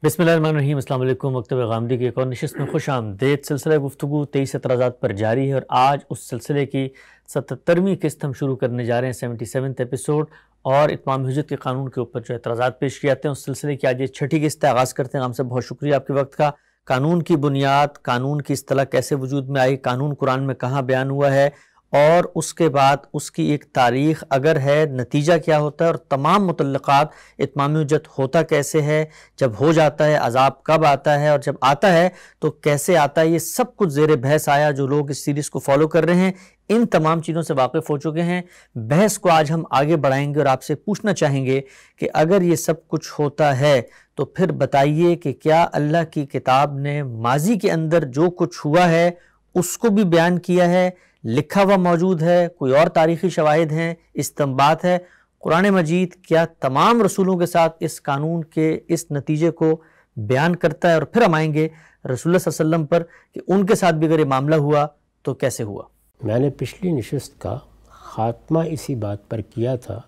بسم اللہ الرحمن الرحیم۔ السلام علیکم۔ مکتب غامدی کی ایک اور نشست میں خوش آمدید۔ سلسلہ گفتگو 23 اعتراضات پر جاری ہے اور آج اس سلسلے کی 77ویں قسط ہم شروع کرنے جا رہے ہیں، 77ویں ایپیسوڈ، اور اتمام حجت کے قانون کے اوپر جو اعتراضات پیش کیے جاتے ہیں اس سلسلے کی آج یہ 6ٹھی قسط ہے۔ آغاز کرتے ہیں۔ ہم سے بہت شکریہ آپ کے وقت کا۔ قانون کی بنیاد، قانون کی اصطلاح کیسے وجود میں آئی، قانون قرآن میں کہاں بیان ہوا ہے، اور اس کے بعد اس کی ایک تاریخ اگر ہے، نتیجہ کیا ہوتا ہے، اور تمام متعلقات اتمام حجت ہوتا کیسے ہے، جب ہو جاتا ہے عذاب کب آتا ہے، اور جب آتا ہے تو کیسے آتا ہے، یہ سب کچھ زیر بحث آیا۔ جو لوگ اس سیریز کو فالو کر رہے ہیں ان تمام چیزوں سے واقف ہو چکے ہیں۔ بحث کو آج ہم آگے بڑھائیں گے اور آپ سے پوچھنا چاہیں گے کہ اگر یہ سب کچھ ہوتا ہے تو پھر بتائیے کہ کیا اللہ کی کتاب نے ماضی کے اندر جو کچھ ہوا ہے اس کو بھی بیان کیا ہے، لکھا ہوا موجود ہے، کوئی اور تاریخی شواہد ہیں، استنباط ہے؟ قرآن مجید کیا تمام رسولوں کے ساتھ اس قانون کے اس نتیجے کو بیان کرتا ہے؟ اور پھر ہم آئیں گے رسول اللہ صلی اللہ علیہ وسلم پر کہ ان کے ساتھ بھی اگر یہ معاملہ ہوا تو کیسے ہوا۔ میں نے پچھلی نشست کا خاتمہ اسی بات پر کیا تھا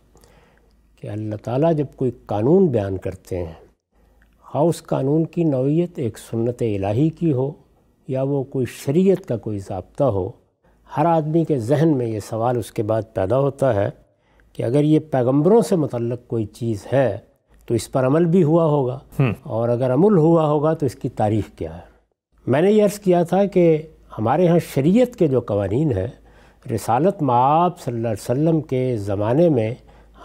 کہ اللہ تعالیٰ جب کوئی قانون بیان کرتے ہیں، خواہ اس قانون کی نوعیت ایک سنت الہی کی ہو یا وہ کوئی شریعت کا کوئی ضابطہ ہو، ہر آدمی کے ذہن میں یہ سوال اس کے بعد پیدا ہوتا ہے کہ اگر یہ پیغمبروں سے متعلق کوئی چیز ہے تو اس پر عمل بھی ہوا ہوگا، اور اگر عمل ہوا ہوگا تو اس کی تاریخ کیا ہے۔ میں نے یہ عرض کیا تھا کہ ہمارے ہاں شریعت کے جو قوانین ہیں، رسالت مآب صلی اللہ علیہ وسلم کے زمانے میں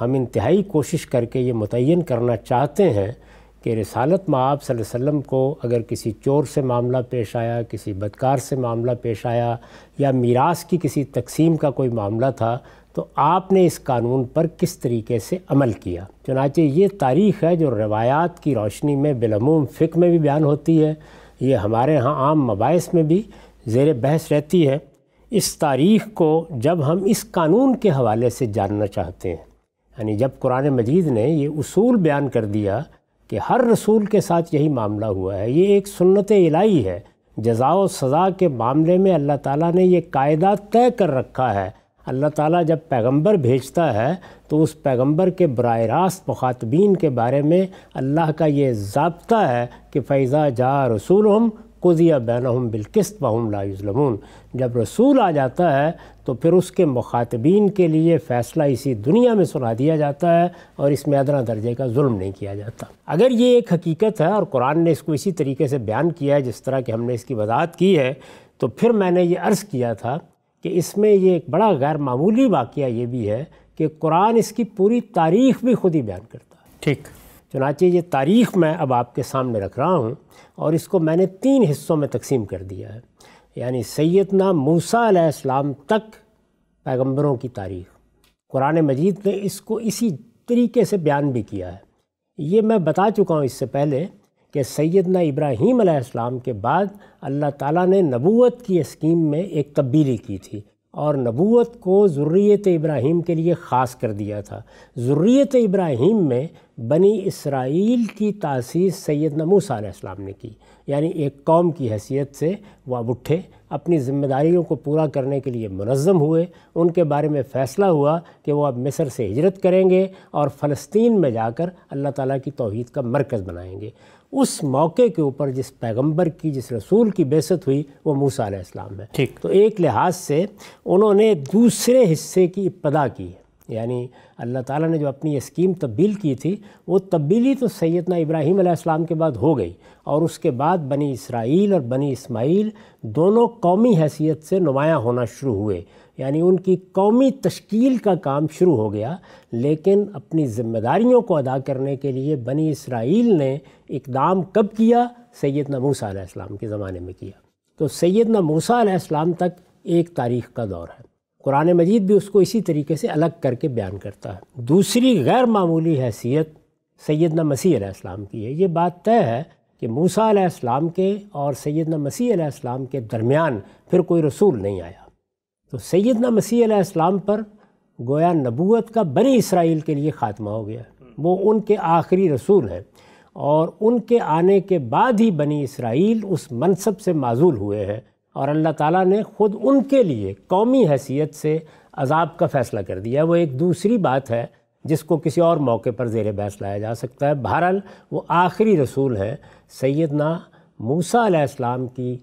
ہم انتہائی کوشش کر کے یہ متعین کرنا چاہتے ہیں کہ رسالت مآب صلی اللہ علیہ وسلم کو اگر کسی چور سے معاملہ پیش آیا، کسی بدکار سے معاملہ پیش آیا، یا میراث کی کسی تقسیم کا کوئی معاملہ تھا، تو آپ نے اس قانون پر کس طریقے سے عمل کیا۔ چنانچہ یہ تاریخ ہے جو روایات کی روشنی میں بالعموم فقہ میں بھی بیان ہوتی ہے، یہ ہمارے ہاں عام مباحث میں بھی زیر بحث رہتی ہے۔ اس تاریخ کو جب ہم اس قانون کے حوالے سے جاننا چاہتے ہیں، یعنی جب قرآن مجید نے یہ اصول بیان کر دیا کہ ہر رسول کے ساتھ یہی معاملہ ہوا ہے، یہ ایک سنت الہی ہے، جزا و سزا کے معاملے میں اللہ تعالیٰ نے یہ قاعدہ طے کر رکھا ہے۔ اللہ تعالیٰ جب پیغمبر بھیجتا ہے تو اس پیغمبر کے براہ راست مخاطبین کے بارے میں اللہ کا یہ ضابطہ ہے کہ فَإِذَا جَاءَ رَسُولُهُمْ قُضِيَ بَيْنَهُمْ بِالْقِسْطِ وَهُمْ لَا يُظْلَمُونَ۔ جب رسول آ جاتا ہے تو پھر اس کے مخاطبین کے لیے فیصلہ اسی دنیا میں سنا دیا جاتا ہے اور اس میں ادنیٰ درجے کا ظلم نہیں کیا جاتا۔ اگر یہ ایک حقیقت ہے اور قرآن نے اس کو اسی طریقے سے بیان کیا ہے جس طرح کہ ہم نے اس کی وضاحت کی ہے، تو پھر میں نے یہ عرض کیا تھا کہ اس میں یہ ایک بڑا غیر معمولی واقعہ یہ بھی ہے کہ قرآن اس کی پوری تاریخ بھی خود ہی بیان کرتا ہے۔ ٹھیک، چنانچہ یہ تاریخ میں اب آپ کے سامنے رکھ رہا ہوں، اور اس کو میں نے 3 حصوں میں تقسیم کر دیا ہے، یعنی سیدنا موسیٰ علیہ السلام تک پیغمبروں کی تاریخ۔ قرآن مجید نے اس کو اسی طریقے سے بیان بھی کیا ہے۔ یہ میں بتا چکا ہوں اس سے پہلے کہ سیدنا ابراہیم علیہ السلام کے بعد اللہ تعالیٰ نے نبوت کی اسکیم میں ایک تبدیلی کی تھی، اور نبوت کو ذریت ابراہیم کے لیے خاص کر دیا تھا۔ ذریت ابراہیم میں بنی اسرائیل کی تاسیس سیدنا موسیٰ علیہ السلام نے کی، یعنی ایک قوم کی حیثیت سے وہ اب اٹھے، اپنی ذمہ داریوں کو پورا کرنے کے لیے منظم ہوئے۔ ان کے بارے میں فیصلہ ہوا کہ وہ اب مصر سے ہجرت کریں گے اور فلسطین میں جا کر اللہ تعالیٰ کی توحید کا مرکز بنائیں گے۔ اس موقع کے اوپر جس پیغمبر کی، جس رسول کی بعثت ہوئی وہ موسیٰ علیہ السلام ہے۔ ٹھیک، تو ایک لحاظ سے انہوں نے دوسرے حصے کی ابتدا کی، یعنی اللہ تعالیٰ نے جو اپنی اسکیم تبدیل کی تھی وہ تبدیلی تو سیدنا ابراہیم علیہ السلام کے بعد ہو گئی، اور اس کے بعد بنی اسرائیل اور بنی اسماعیل دونوں قومی حیثیت سے نمایاں ہونا شروع ہوئے، یعنی ان کی قومی تشکیل کا کام شروع ہو گیا۔ لیکن اپنی ذمہ داریوں کو ادا کرنے کے لیے بنی اسرائیل نے اقدام کب کیا؟ سیدنا موسیٰ علیہ السلام کے زمانے میں کیا۔ تو سیدنا موسیٰ علیہ السلام تک ایک تاریخ کا دور ہے، قرآن مجید بھی اس کو اسی طریقے سے الگ کر کے بیان کرتا ہے۔ دوسری غیر معمولی حیثیت سیدنا مسیح علیہ السلام کی ہے۔ یہ بات طے ہے کہ موسیٰ علیہ السلام کے اور سیدنا مسیح علیہ السلام کے درمیان پھر کوئی رسول نہیں آیا، تو سیدنا مسیح علیہ السلام پر گویا نبوت کا بنی اسرائیل کے لیے خاتمہ ہو گیا، وہ ان کے آخری رسول ہیں، اور ان کے آنے کے بعد ہی بنی اسرائیل اس منصب سے معزول ہوئے ہیں، اور اللہ تعالیٰ نے خود ان کے لیے قومی حیثیت سے عذاب کا فیصلہ کر دیا۔ وہ ایک دوسری بات ہے جس کو کسی اور موقع پر زیر بحث لایا جا سکتا ہے۔ بہرحال وہ آخری رسول ہیں۔ سیدنا موسیٰ علیہ السلام کی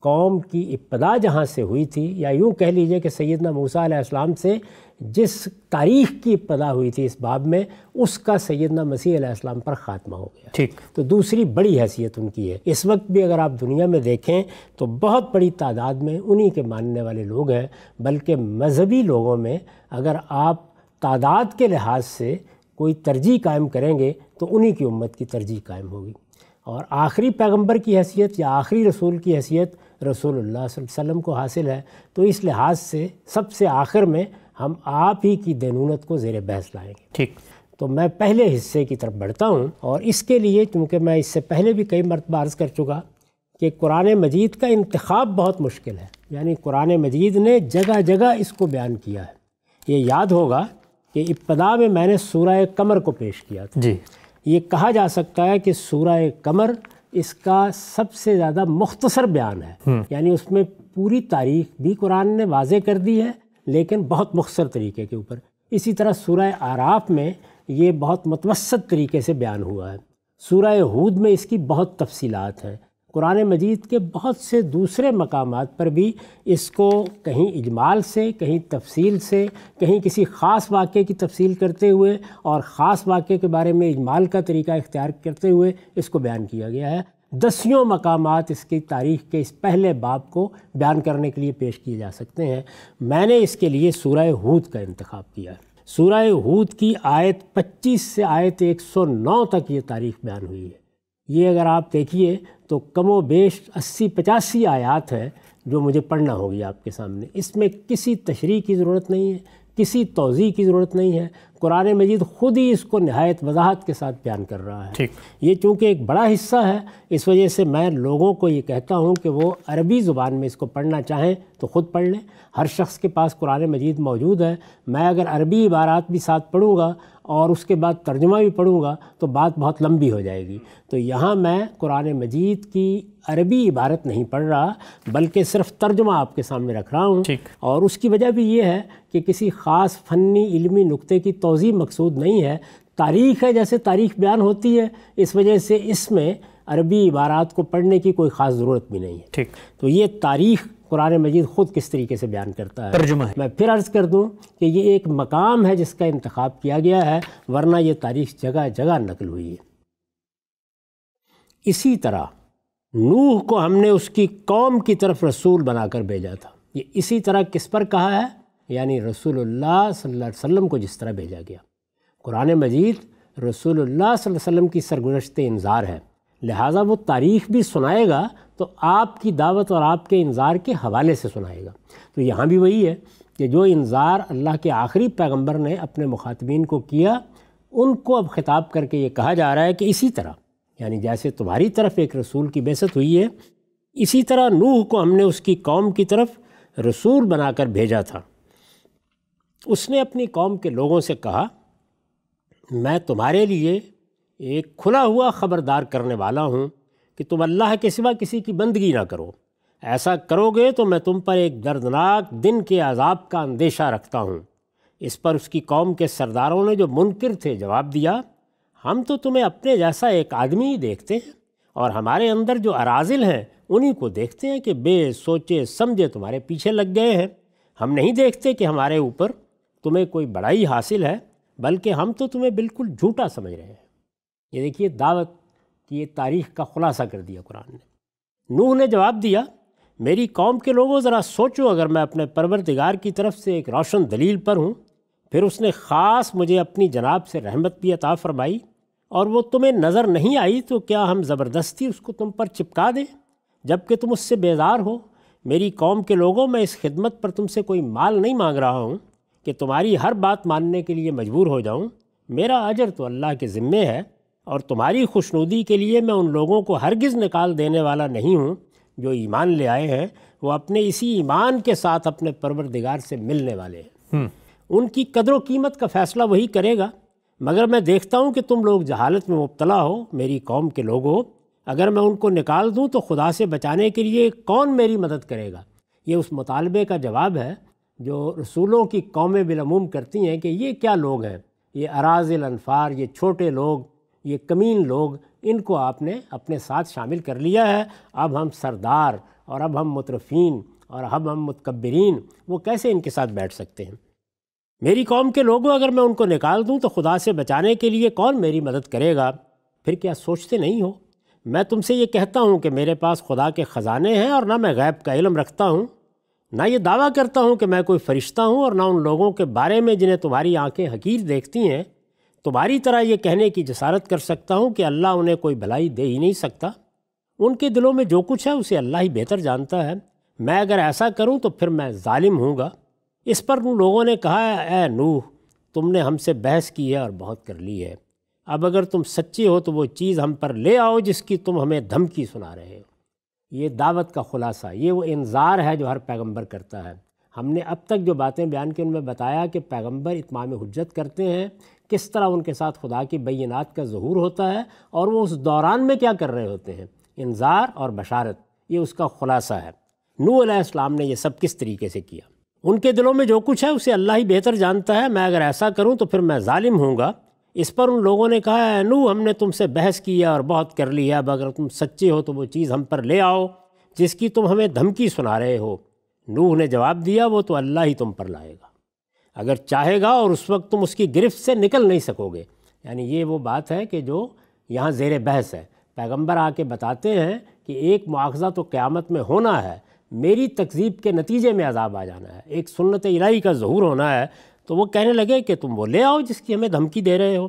قوم کی ابتدا جہاں سے ہوئی تھی، یا یوں کہہ لیجئے کہ سیدنا موسیٰ علیہ السلام سے جس تاریخ کی ابتدا ہوئی تھی اس باب میں، اس کا سیدنا مسیح علیہ السلام پر خاتمہ ہو گیا۔ ٹھیک، تو دوسری بڑی حیثیت ان کی ہے۔ اس وقت بھی اگر آپ دنیا میں دیکھیں تو بہت بڑی تعداد میں انہی کے ماننے والے لوگ ہیں، بلکہ مذہبی لوگوں میں اگر آپ تعداد کے لحاظ سے کوئی ترجیح قائم کریں گے تو انہی کی امت کی ترجیح قائم ہوگی۔ اور آخری پیغمبر کی حیثیت یا آخری رسول کی حیثیت رسول اللہ صلی اللہ علیہ وسلم کو حاصل ہے، تو اس لحاظ سے سب سے آخر میں ہم آپ ہی کی دینونت کو زیر بحث لائیں گے۔ ٹھیک، تو میں پہلے حصے کی طرف بڑھتا ہوں، اور اس کے لیے چونکہ میں اس سے پہلے بھی کئی مرتبہ عرض کر چکا کہ قرآن مجید کا انتخاب بہت مشکل ہے، یعنی قرآن مجید نے جگہ جگہ اس کو بیان کیا ہے۔ یہ یاد ہوگا کہ ابتدا میں نے سورہ قمر کو پیش کیا تھا۔ جی، یہ کہا جا سکتا ہے کہ سورہ قمر اس کا سب سے زیادہ مختصر بیان ہے، یعنی اس میں پوری تاریخ بھی قرآن نے واضح کر دی ہے لیکن بہت مختصر طریقے کے اوپر۔ اسی طرح سورہ اعراف میں یہ بہت متوسط طریقے سے بیان ہوا ہے۔ سورہ ہود میں اس کی بہت تفصیلات ہیں۔ قرآن مجید کے بہت سے دوسرے مقامات پر بھی اس کو کہیں اجمال سے، کہیں تفصیل سے، کہیں کسی خاص واقعے کی تفصیل کرتے ہوئے اور خاص واقعے کے بارے میں اجمال کا طریقہ اختیار کرتے ہوئے اس کو بیان کیا گیا ہے۔ دسیوں مقامات اس کی تاریخ کے اس پہلے باب کو بیان کرنے کے لیے پیش کیے جا سکتے ہیں۔ میں نے اس کے لیے سورہ ہود کا انتخاب کیا ہے۔ سورہ ہود کی آیت 25 سے آیت 109 تک یہ تاریخ بیان ہوئی ہے۔ یہ اگر آپ دیکھیے تو کم و بیش 80-85 آیات ہیں جو مجھے پڑھنا ہوگی آپ کے سامنے۔ اس میں کسی تشریح کی ضرورت نہیں ہے، کسی توضیح کی ضرورت نہیں ہے۔ قرآن مجید خود ہی اس کو نہایت وضاحت کے ساتھ بیان کر رہا ہے۔ یہ چونکہ ایک بڑا حصہ ہے، اس وجہ سے میں لوگوں کو یہ کہتا ہوں کہ وہ عربی زبان میں اس کو پڑھنا چاہیں تو خود پڑھ لیں۔ ہر شخص کے پاس قرآن مجید موجود ہے۔ میں اگر عربی عبارات بھی ساتھ پڑھوں گا اور اس کے بعد ترجمہ بھی پڑھوں گا تو بات بہت لمبی ہو جائے گی۔ تو یہاں میں قرآن مجید کی عربی عبارت نہیں پڑھ رہا بلکہ صرف ترجمہ آپ کے سامنے رکھ رہا ہوں، اور اس کی وجہ بھی یہ ہے کہ کسی خاص فنی علمی نقطے کی توضیح مقصود نہیں ہے۔ تاریخ ہے، جیسے تاریخ بیان ہوتی ہے، اس وجہ سے اس میں عربی عبارات کو پڑھنے کی کوئی خاص ضرورت بھی نہیں ہے۔ تو یہ تاریخ قرآن مجید خود کس طریقے سے بیان کرتا ہے، ترجمہ ہے۔ میں پھر عرض کر دوں کہ یہ ایک مقام ہے جس کا انتخاب کیا گیا ہے، ورنہ یہ تاریخ جگہ جگہ نقل ہوئی ہے۔ اسی طرح نوح کو ہم نے اس کی قوم کی طرف رسول بنا کر بھیجا تھا۔ یہ اسی طرح کس پر کہا ہے؟ یعنی رسول اللہ صلی اللہ علیہ وسلم کو جس طرح بھیجا گیا۔ قرآن مجید رسول اللہ صلی اللہ علیہ وسلم کی سرگزشت انذار ہے، لہٰذا وہ تاریخ بھی سنائے گا تو آپ کی دعوت اور آپ کے انذار کے حوالے سے سنائے گا۔ تو یہاں بھی وہی ہے کہ جو انذار اللہ کے آخری پیغمبر نے اپنے مخاطبین کو کیا، ان کو اب خطاب کر کے یہ کہا جا رہا ہے کہ اسی طرح، یعنی جیسے تمہاری طرف ایک رسول کی بعثت ہوئی ہے، اسی طرح نوح کو ہم نے اس کی قوم کی طرف رسول بنا کر بھیجا تھا۔ اس نے اپنی قوم کے لوگوں سے کہا، میں تمہارے لیے ایک کھلا ہوا خبردار کرنے والا ہوں کہ تم اللہ کے سوا کسی کی بندگی نہ کرو۔ ایسا کرو گے تو میں تم پر ایک دردناک دن کے عذاب کا اندیشہ رکھتا ہوں۔ اس پر اس کی قوم کے سرداروں نے جو منکر تھے جواب دیا، ہم تو تمہیں اپنے جیسا ایک آدمی ہی دیکھتے ہیں، اور ہمارے اندر جو اراذل ہیں انہی کو دیکھتے ہیں کہ بے سوچے سمجھے تمہارے پیچھے لگ گئے ہیں۔ ہم نہیں دیکھتے کہ ہمارے اوپر تمہیں کوئی بڑائی حاصل ہے، بلکہ ہم تو تمہیں بالکل جھوٹا سمجھ رہے ہیں۔ یہ دیکھیے دعوت کی یہ تاریخ کا خلاصہ کر دیا قرآن نے۔ نوح نے جواب دیا، میری قوم کے لوگوں ذرا سوچو، اگر میں اپنے پروردگار کی طرف سے ایک روشن دلیل پر ہوں، پھر اس نے خاص مجھے اپنی جناب سے رحمت بھی عطا فرمائی، اور وہ تمہیں نظر نہیں آئی، تو کیا ہم زبردستی اس کو تم پر چپکا دیں جب کہ تم اس سے بیزار ہو؟ میری قوم کے لوگوں، میں اس خدمت پر تم سے کوئی مال نہیں مانگ رہا ہوں کہ تمہاری ہر بات ماننے کے لیے مجبور ہو جاؤں۔ میرا اجر تو اللہ کے ذمے ہے، اور تمہاری خوشنودی کے لیے میں ان لوگوں کو ہرگز نکال دینے والا نہیں ہوں جو ایمان لے آئے ہیں، وہ اپنے اسی ایمان کے ساتھ اپنے پروردگار سے ملنے والے ہیں۔ ان کی قدر و قیمت کا فیصلہ وہی کرے گا، مگر میں دیکھتا ہوں کہ تم لوگ جہالت میں مبتلا ہو۔ میری قوم کے لوگوں، اگر میں ان کو نکال دوں تو خدا سے بچانے کے لیے کون میری مدد کرے گا؟ یہ اس مطالبے کا جواب ہے جو رسولوں کی قومیں بالعموم کرتی ہیں کہ یہ کیا لوگ ہیں یہ اراذل انفار، یہ چھوٹے لوگ، یہ کمین لوگ، ان کو آپ نے اپنے ساتھ شامل کر لیا ہے۔ اب ہم سردار اور اب ہم مترفین اور اب ہم متکبرین، وہ کیسے ان کے ساتھ بیٹھ سکتے ہیں؟ میری قوم کے لوگوں، اگر میں ان کو نکال دوں تو خدا سے بچانے کے لیے کون میری مدد کرے گا؟ پھر کیا سوچتے نہیں ہو؟ میں تم سے یہ کہتا ہوں کہ میرے پاس خدا کے خزانے ہیں اور نہ میں غیب کا علم رکھتا ہوں، نہ یہ دعویٰ کرتا ہوں کہ میں کوئی فرشتہ ہوں، اور نہ ان لوگوں کے بارے میں جنہیں تمہاری آنکھیں حقیر دیکھتی ہیں تمہاری طرح یہ کہنے کی جسارت کر سکتا ہوں کہ اللہ انہیں کوئی بھلائی دے ہی نہیں سکتا۔ ان کے دلوں میں جو کچھ ہے اسے اللہ ہی بہتر جانتا ہے۔ میں اگر ایسا کروں تو پھر میں ظالم ہوں گا۔ اس پر ان لوگوں نے کہا، اے نوح، تم نے ہم سے بحث کی ہے اور بہت کر لی ہے، اب اگر تم سچے ہو تو وہ چیز ہم پر لے آؤ جس کی تم ہمیں دھمکی سنا رہے ہو۔ یہ دعوت کا خلاصہ، یہ وہ انذار ہے جو ہر پیغمبر کرتا ہے۔ ہم نے اب تک جو باتیں بیان کی ان میں بتایا کہ پیغمبر اتمام حجت کرتے ہیں، کس طرح ان کے ساتھ خدا کی بینات کا ظہور ہوتا ہے، اور وہ اس دوران میں کیا کر رہے ہوتے ہیں، انذار اور بشارت، یہ اس کا خلاصہ ہے۔ نوح علیہ السلام نے یہ سب کس طریقے سے کیا؟ ان کے دلوں میں جو کچھ ہے اسے اللہ ہی بہتر جانتا ہے۔ میں اگر ایسا کروں تو پھر میں ظالم ہوں گا۔ اس پر ان لوگوں نے کہا، اے نوح، ہم نے تم سے بحث کی ہے اور بہت کر لی ہے، اب اگر تم سچے ہو تو وہ چیز ہم پر لے آؤ جس کی تم ہمیں دھمکی سنا رہے ہو۔ نوح نے جواب دیا، وہ تو اللہ ہی تم پر لائے گا اگر چاہے گا، اور اس وقت تم اس کی گرفت سے نکل نہیں سکو گے۔ یعنی یہ وہ بات ہے کہ جو یہاں زیر بحث ہے۔ پیغمبر آ کے بتاتے ہیں کہ ایک مواخذہ تو قیامت میں ہونا ہے، میری تکذیب کے نتیجے میں عذاب آ جانا ہے، ایک سنت الہی کا ظہور ہونا ہے۔ تو وہ کہنے لگے کہ تم وہ لے آؤ جس کی ہمیں دھمکی دے رہے ہو۔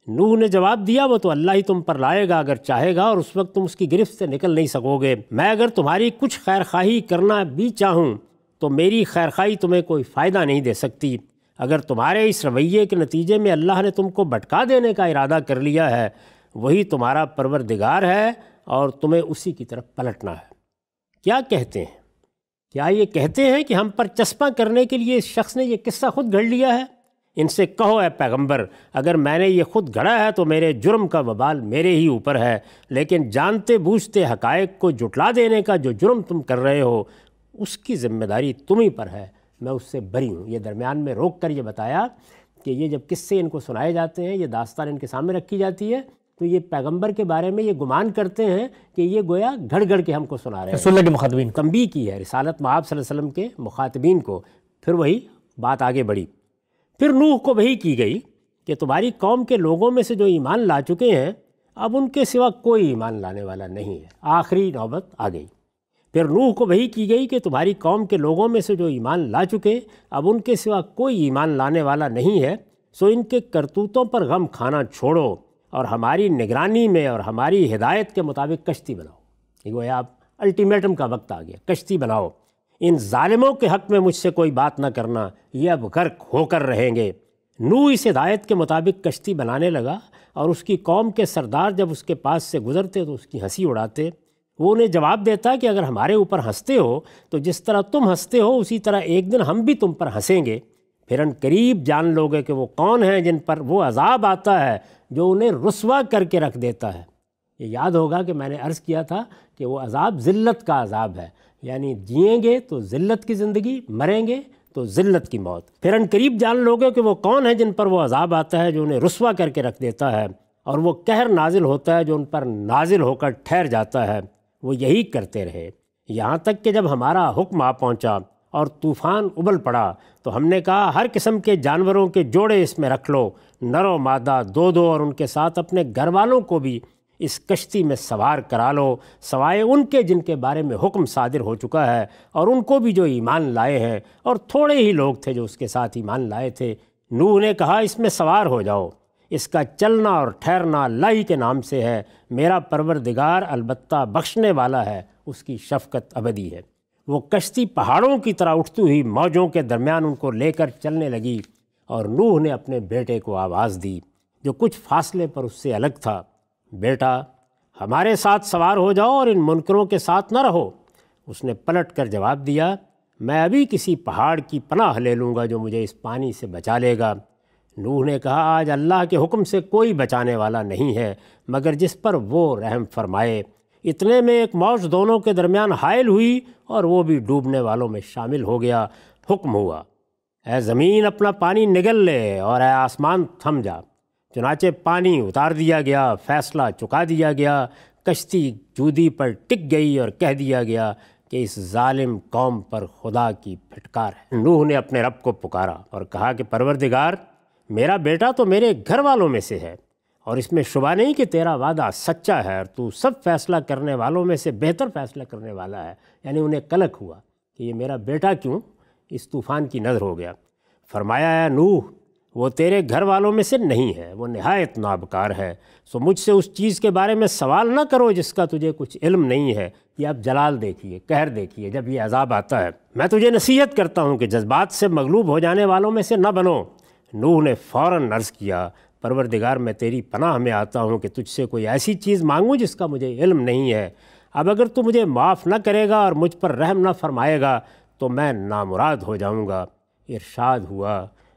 نوح نے جواب دیا، وہ تو اللہ ہی تم پر لائے گا اگر چاہے گا، اور اس وقت تم اس کی گرفت سے نکل نہیں سکو گے۔ میں اگر تمہاری کچھ خیر خواہی کرنا بھی چاہوں تو میری خیر خواہی تمہیں کوئی فائدہ نہیں دے سکتی۔ اگر تمہارے اس رویے کے نتیجے میں اللہ نے تم کو بھٹکا دینے کا ارادہ کر لیا ہے، وہی تمہارا پروردگار ہے اور تمہیں اسی کی طرف پلٹنا ہے۔ کیا کہتے ہیں؟ کیا یہ کہتے ہیں کہ ہم پر چسپاں کرنے کے لیے اس شخص نے یہ قصہ خود گھڑ لیا ہے؟ ان سے کہو، اے پیغمبر، اگر میں نے یہ خود گھڑا ہے تو میرے جرم کا وبال میرے ہی اوپر ہے، لیکن جانتے بوجھتے حقائق کو جھٹلا دینے کا جو جرم تم کر رہے ہو اس کی ذمہ داری تم ہی پر ہے، میں اس سے بری ہوں۔ یہ درمیان میں روک کر یہ بتایا کہ یہ جب قصے ان کو سنائے جاتے ہیں، یہ داستان ان کے سامنے رکھی جاتی ہے، تو یہ پیغمبر کے بارے میں یہ گمان کرتے ہیں کہ یہ گویا گھڑ گھڑ کے ہم کو سنا رہے ہیں۔ رسول اللہ کے مخاطبین تنبیہ کی ہے رسالت مآب صلی اللہ علیہ وسلم کے مخاطبین کو۔ پھر وہی بات آگے بڑھی۔ پھر نوح کو وحی کی گئی کہ تمہاری قوم کے لوگوں میں سے جو ایمان لا چکے ہیں، اب ان کے سوا کوئی ایمان لانے والا نہیں ہے۔ آخری نوبت آ گئی۔ پھر نوح کو وحی کی گئی کہ تمہاری قوم کے لوگوں میں سے جو ایمان لا چکے، اب ان کے سوا کوئی ایمان لانے والا نہیں ہے، سو ان کے کرتوتوں پر غم کھانا چھوڑو اور ہماری نگرانی میں اور ہماری ہدایت کے مطابق کشتی بناؤ۔ یہ گویا اب الٹیمیٹم کا وقت آ گیا، کشتی بناؤ۔ ان ظالموں کے حق میں مجھ سے کوئی بات نہ کرنا، یہ اب غرق ہو کر رہیں گے۔ نوح اس ہدایت کے مطابق کشتی بنانے لگا، اور اس کی قوم کے سردار جب اس کے پاس سے گزرتے تو اس کی ہنسی اڑاتے۔ وہ انہیں جواب دیتا کہ اگر ہمارے اوپر ہنستے ہو تو جس طرح تم ہنستے ہو اسی طرح ایک دن ہم بھی تم پر ہنسیں گے، پھر ان قریب جان لو گے کہ وہ کون ہیں جن پر وہ عذاب آتا ہے جو انہیں رسوا کر کے رکھ دیتا ہے۔ یہ یاد ہوگا کہ میں نے عرض کیا تھا کہ وہ عذاب ذلت کا عذاب ہے، یعنی جئیں گے تو ذلت کی زندگی، مریں گے تو ذلت کی موت۔ پھر ان قریب جان لو گے کہ وہ کون ہیں جن پر وہ عذاب آتا ہے جو انہیں رسوا کر کے رکھ دیتا ہے، اور وہ قہر نازل ہوتا ہے جو ان پر نازل ہو کر ٹھہر جاتا ہے۔ وہ یہی کرتے رہے یہاں تک کہ جب ہمارا حکم آ پہنچا اور طوفان ابل پڑا تو ہم نے کہا ہر قسم کے جانوروں کے جوڑے اس میں رکھ لو، نر و مادہ دو دو، اور ان کے ساتھ اپنے گھر والوں کو بھی اس کشتی میں سوار کرا لو، سوائے ان کے جن کے بارے میں حکم صادر ہو چکا ہے، اور ان کو بھی جو ایمان لائے ہیں، اور تھوڑے ہی لوگ تھے جو اس کے ساتھ ایمان لائے تھے۔ نوح نے کہا اس میں سوار ہو جاؤ، اس کا چلنا اور ٹھہرنا اللہ ہی کے نام سے ہے، میرا پروردگار البتہ بخشنے والا ہے، اس کی شفقت ابدی ہے۔ وہ کشتی پہاڑوں کی طرح اٹھتی ہوئی موجوں کے درمیان ان کو لے کر چلنے لگی، اور نوح نے اپنے بیٹے کو آواز دی جو کچھ فاصلے پر اس سے الگ تھا، بیٹا ہمارے ساتھ سوار ہو جاؤ اور ان منکروں کے ساتھ نہ رہو۔ اس نے پلٹ کر جواب دیا، میں ابھی کسی پہاڑ کی پناہ لے لوں گا جو مجھے اس پانی سے بچا لے گا۔ نوح نے کہا آج اللہ کے حکم سے کوئی بچانے والا نہیں ہے مگر جس پر وہ رحم فرمائے۔ اتنے میں ایک موج دونوں کے درمیان حائل ہوئی اور وہ بھی ڈوبنے والوں میں شامل ہو گیا۔ حکم ہوا اے زمین اپنا پانی نگل لے اور اے آسمان تھم جا۔ چنانچہ پانی اتار دیا گیا، فیصلہ چکا دیا گیا، کشتی جودی پر ٹک گئی اور کہہ دیا گیا کہ اس ظالم قوم پر خدا کی پھٹکار ہے۔ نوح نے اپنے رب کو پکارا اور کہا کہ پروردگار، میرا بیٹا تو میرے گھر والوں میں سے ہے، اور اس میں شبہ نہیں کہ تیرا وعدہ سچا ہے، اور تو سب فیصلہ کرنے والوں میں سے بہتر فیصلہ کرنے والا ہے۔ یعنی انہیں کلک ہوا کہ یہ میرا بیٹا کیوں اس طوفان کی نذر ہو گیا۔ فرمایا اے نوح، وہ تیرے گھر والوں میں سے نہیں ہے، وہ نہایت نابکار ہے، سو مجھ سے اس چیز کے بارے میں سوال نہ کرو جس کا تجھے کچھ علم نہیں ہے۔ یہ اب جلال دیکھیے، قہر دیکھیے جب یہ عذاب آتا ہے۔ میں تجھے نصیحت کرتا ہوں کہ جذبات سے مغلوب ہو جانے والوں میں سے نہ بنو۔ نوح نے فوراً عرض کیا، پروردگار میں تیری پناہ میں آتا ہوں کہ تجھ سے کوئی ایسی چیز مانگوں جس کا مجھے علم نہیں ہے۔ اب اگر تو مجھے معاف نہ کرے گا اور مجھ پر رحم نہ فرمائے گا تو میں نامراد ہو جاؤں گا۔ ارشاد ہوا،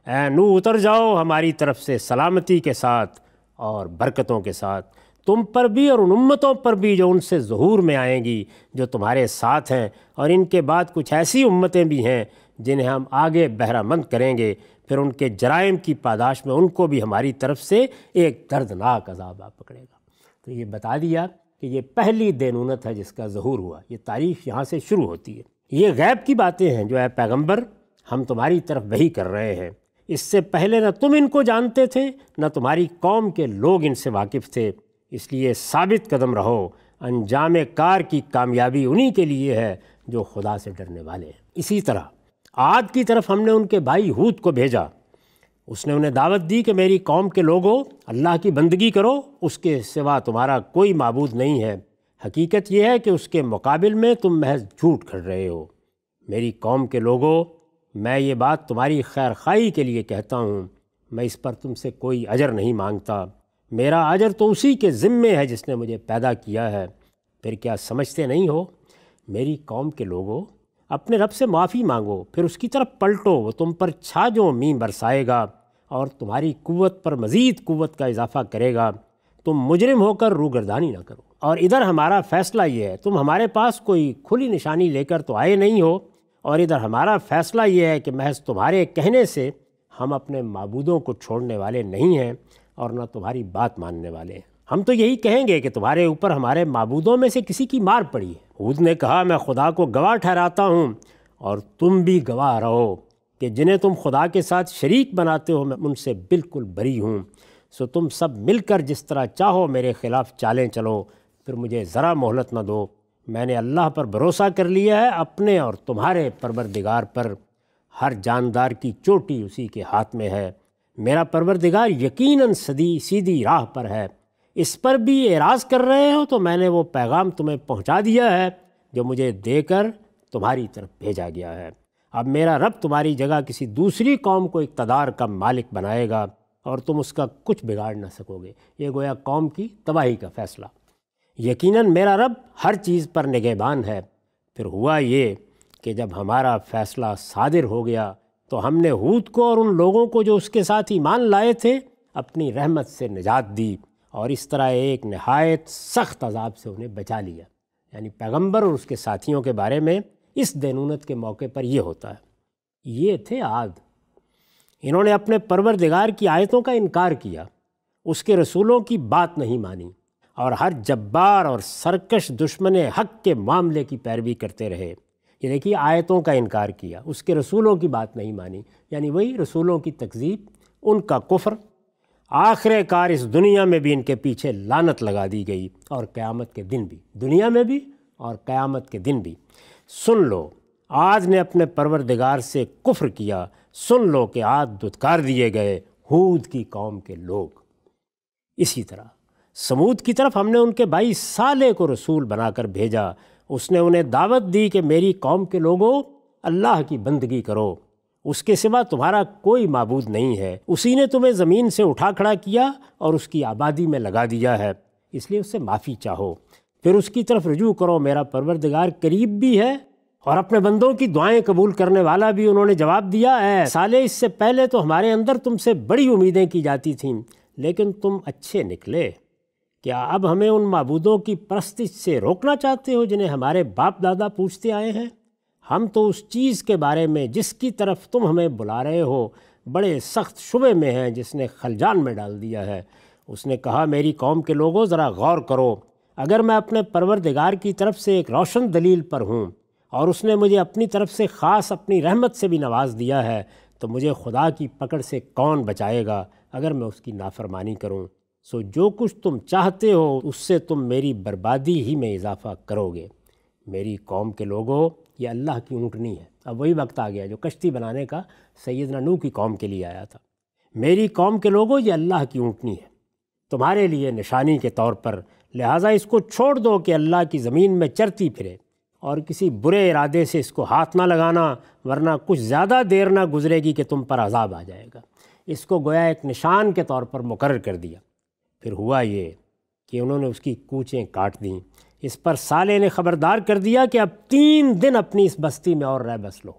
اے نوح اتر جاؤ ہماری طرف سے سلامتی کے ساتھ اور برکتوں کے ساتھ، تم پر بھی اور ان امتوں پر بھی جو ان سے ظہور میں آئیں گی جو تمہارے ساتھ ہیں، اور ان کے بعد کچھ ایسی امتیں بھی ہیں جنہیں ہم آگے بہرہ مند کریں گے، پھر ان کے جرائم کی پاداش میں ان کو بھی ہماری طرف سے ایک دردناک عذاب آ پکڑے گا۔ تو یہ بتا دیا کہ یہ پہلی دینونت ہے جس کا ظہور ہوا، یہ تاریخ یہاں سے شروع ہوتی ہے۔ یہ غیب کی باتیں ہیں جو اے پیغمبر ہم تمہاری طرف وحی کر رہے ہیں، اس سے پہلے نہ تم ان کو جانتے تھے نہ تمہاری قوم کے لوگ ان سے واقف تھے، اس لیے ثابت قدم رہو، انجام کار کی کامیابی انہی کے لیے ہے جو خدا سے ڈرنے والے ہیں۔ اسی طرح عاد کی طرف ہم نے ان کے بھائی ہود کو بھیجا، اس نے انہیں دعوت دی کہ میری قوم کے لوگوں، اللہ کی بندگی کرو، اس کے سوا تمہارا کوئی معبود نہیں ہے، حقیقت یہ ہے کہ اس کے مقابل میں تم محض جھوٹ کھڑ رہے ہو۔ میری قوم کے لوگوں، میں یہ بات تمہاری خیر خواہی کے لیے کہتا ہوں، میں اس پر تم سے کوئی اجر نہیں مانگتا، میرا اجر تو اسی کے ذمے ہے جس نے مجھے پیدا کیا ہے۔ پھر کیا سمجھتے نہیں ہو؟ میری قوم کے لوگوں، اپنے رب سے معافی مانگو، پھر اس کی طرف پلٹو، وہ تم پر چھاجوں میم برسائے گا اور تمہاری قوت پر مزید قوت کا اضافہ کرے گا، تم مجرم ہو کر روگردانی نہ کرو۔ اور ادھر ہمارا فیصلہ یہ ہے، تم ہمارے پاس کوئی کھلی نشانی لے کر تو آئے نہیں ہو، اور ادھر ہمارا فیصلہ یہ ہے کہ محض تمہارے کہنے سے ہم اپنے معبودوں کو چھوڑنے والے نہیں ہیں اور نہ تمہاری بات ماننے والے ہیں۔ ہم تو یہی کہیں گے کہ تمہارے اوپر ہمارے معبودوں میں سے کسی کی مار پڑی ہے۔ ہود نے کہا، میں خدا کو گواہ ٹھہراتا ہوں اور تم بھی گواہ رہو کہ جنہیں تم خدا کے ساتھ شریک بناتے ہو میں ان سے بالکل بری ہوں، سو تم سب مل کر جس طرح چاہو میرے خلاف چالیں چلو، پھر مجھے ذرا مہلت نہ دو۔ میں نے اللہ پر بھروسہ کر لیا ہے، اپنے اور تمہارے پروردگار پر، ہر جاندار کی چوٹی اسی کے ہاتھ میں ہے، میرا پروردگار یقیناً سیدھی راہ پر ہے۔ اس پر بھی اعراض کر رہے ہو تو میں نے وہ پیغام تمہیں پہنچا دیا ہے جو مجھے دے کر تمہاری طرف بھیجا گیا ہے۔ اب میرا رب تمہاری جگہ کسی دوسری قوم کو اقتدار کا مالک بنائے گا اور تم اس کا کچھ بگاڑ نہ سکو گے۔ یہ گویا قوم کی تباہی کا فیصلہ۔ یقیناً میرا رب ہر چیز پر نگہبان ہے۔ پھر ہوا یہ کہ جب ہمارا فیصلہ صادر ہو گیا تو ہم نے ہود کو اور ان لوگوں کو جو اس کے ساتھ ایمان لائے تھے اپنی رحمت سے نجات دی، اور اس طرح ایک نہایت سخت عذاب سے انہیں بچا لیا۔ یعنی پیغمبر اور اس کے ساتھیوں کے بارے میں اس دینونت کے موقع پر یہ ہوتا ہے۔ یہ تھے عاد، انہوں نے اپنے پروردگار کی آیتوں کا انکار کیا، اس کے رسولوں کی بات نہیں مانی، اور ہر جبار اور سرکش دشمن حق کے معاملے کی پیروی کرتے رہے۔ یہ دیکھیے، آیتوں کا انکار کیا، اس کے رسولوں کی بات نہیں مانی، یعنی وہی رسولوں کی تکذیب، ان کا کفر۔ آخر کار اس دنیا میں بھی ان کے پیچھے لعنت لگا دی گئی، اور قیامت کے دن بھی، دنیا میں بھی اور قیامت کے دن بھی۔ سن لو، عاد نے اپنے پروردگار سے کفر کیا، سن لو کہ عاد دھتکار دیے گئے، ہود کی قوم کے لوگ۔ اسی طرح سمود کی طرف ہم نے ان کے بھائی صالح کو رسول بنا کر بھیجا، اس نے انہیں دعوت دی کہ میری قوم کے لوگوں، اللہ کی بندگی کرو، اس کے سوا تمہارا کوئی معبود نہیں ہے، اسی نے تمہیں زمین سے اٹھا کھڑا کیا اور اس کی آبادی میں لگا دیا ہے، اس لیے اس سے معافی چاہو، پھر اس کی طرف رجوع کرو، میرا پروردگار قریب بھی ہے اور اپنے بندوں کی دعائیں قبول کرنے والا بھی۔ انہوں نے جواب دیا، اے صالح، اس سے پہلے تو ہمارے اندر تم سے بڑی امیدیں کی جاتی تھیں، لیکن تم اچھے نکلے۔ کیا اب ہمیں ان معبودوں کی پرستش سے روکنا چاہتے ہو جنہیں ہمارے باپ دادا پوجتے آئے ہیں؟ ہم تو اس چیز کے بارے میں جس کی طرف تم ہمیں بلا رہے ہو بڑے سخت شبے میں ہیں جس نے خلجان میں ڈال دیا ہے۔ اس نے کہا میری قوم کے لوگوں ذرا غور کرو، اگر میں اپنے پروردگار کی طرف سے ایک روشن دلیل پر ہوں اور اس نے مجھے اپنی طرف سے خاص اپنی رحمت سے بھی نواز دیا ہے تو مجھے خدا کی پکڑ سے کون بچائے گا اگر میں اس کی نافرمانی کروں؟ سو جو کچھ تم چاہتے ہو اس سے تم میری بربادی ہی میں اضافہ کرو گے۔ میری قوم کے لوگوں، یہ اللہ کی اونٹنی ہے۔ اب وہی وقت آ گیا جو کشتی بنانے کا سیدنا نوح کی قوم کے لیے آیا تھا۔ میری قوم کے لوگوں، یہ اللہ کی اونٹنی ہے تمہارے لیے نشانی کے طور پر، لہٰذا اس کو چھوڑ دو کہ اللہ کی زمین میں چرتی پھرے، اور کسی برے ارادے سے اس کو ہاتھ نہ لگانا، ورنہ کچھ زیادہ دیر نہ گزرے گی کہ تم پر عذاب آ جائے گا۔ اس کو گویا ایک نشان کے طور پر مقرر کر دیا۔ پھر ہوا یہ کہ انہوں نے اس کی کوچیں کاٹ دیں۔ اس پر صالح نے خبردار کر دیا کہ اب 3 دن اپنی اس بستی میں اور رہ بس لو،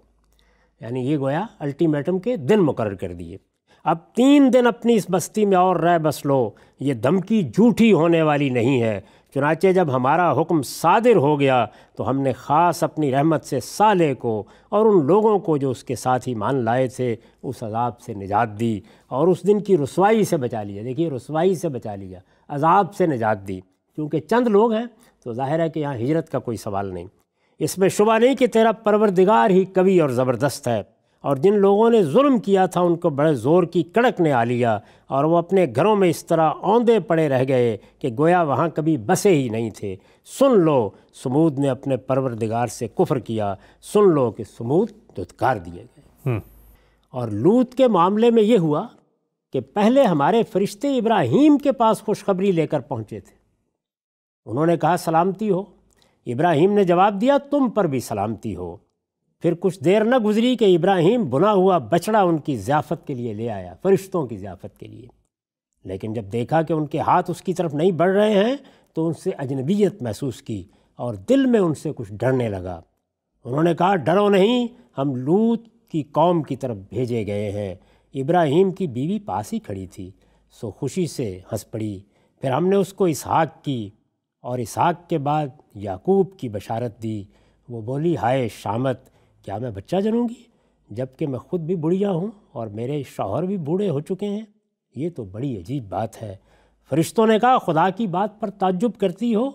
یعنی یہ گویا الٹیمیٹم کے دن مقرر کر دیے۔ اب 3 دن اپنی اس بستی میں اور رہ بس لو، یہ دھمکی جھوٹی ہونے والی نہیں ہے۔ چنانچہ جب ہمارا حکم صادر ہو گیا تو ہم نے خاص اپنی رحمت سے صالح کو اور ان لوگوں کو جو اس کے ساتھ ایمان لائے تھے اس عذاب سے نجات دی اور اس دن کی رسوائی سے بچا لیا۔ دیکھیے، رسوائی سے بچا لیا، عذاب سے نجات دی، کیونکہ چند لوگ ہیں تو ظاہر ہے کہ یہاں ہجرت کا کوئی سوال نہیں۔ اس میں شبہ نہیں کہ تیرا پروردگار ہی قوی اور زبردست ہے، اور جن لوگوں نے ظلم کیا تھا ان کو بڑے زور کی کڑک نے آ لیا، اور وہ اپنے گھروں میں اس طرح اوندے پڑے رہ گئے کہ گویا وہاں کبھی بسے ہی نہیں تھے۔ سن لو، سمود نے اپنے پروردگار سے کفر کیا، سن لو کہ سمود دھتکار دیے گئے۔ اور لوط کے معاملے میں یہ ہوا کہ پہلے ہمارے فرشتے ابراہیم کے پاس خوشخبری لے کر پہنچے تھے۔ انہوں نے کہا سلامتی ہو۔ ابراہیم نے جواب دیا تم پر بھی سلامتی ہو۔ پھر کچھ دیر نہ گزری کہ ابراہیم بنا ہوا بچڑا ان کی ضیافت کے لیے لے آیا، فرشتوں کی ضیافت کے لیے۔ لیکن جب دیکھا کہ ان کے ہاتھ اس کی طرف نہیں بڑھ رہے ہیں تو ان سے اجنبیت محسوس کی اور دل میں ان سے کچھ ڈرنے لگا۔ انہوں نے کہا ڈرو نہیں، ہم لوط کی قوم کی طرف بھیجے گئے ہیں۔ ابراہیم کی بیوی پاس ہی کھڑی تھی، سو خوشی سے ہنس پڑی۔ پھر ہم نے اس کو اسحاق کی اور اسحاق کے بعد یعقوب کی بشارت دی۔ وہ بولی ہائے شامت، کیا میں بچہ جنوں گی جب کہ میں خود بھی بڑھیا ہوں اور میرے شوہر بھی بوڑھے ہو چکے ہیں؟ یہ تو بڑی عجیب بات ہے۔ فرشتوں نے کہا خدا کی بات پر تعجب کرتی ہو؟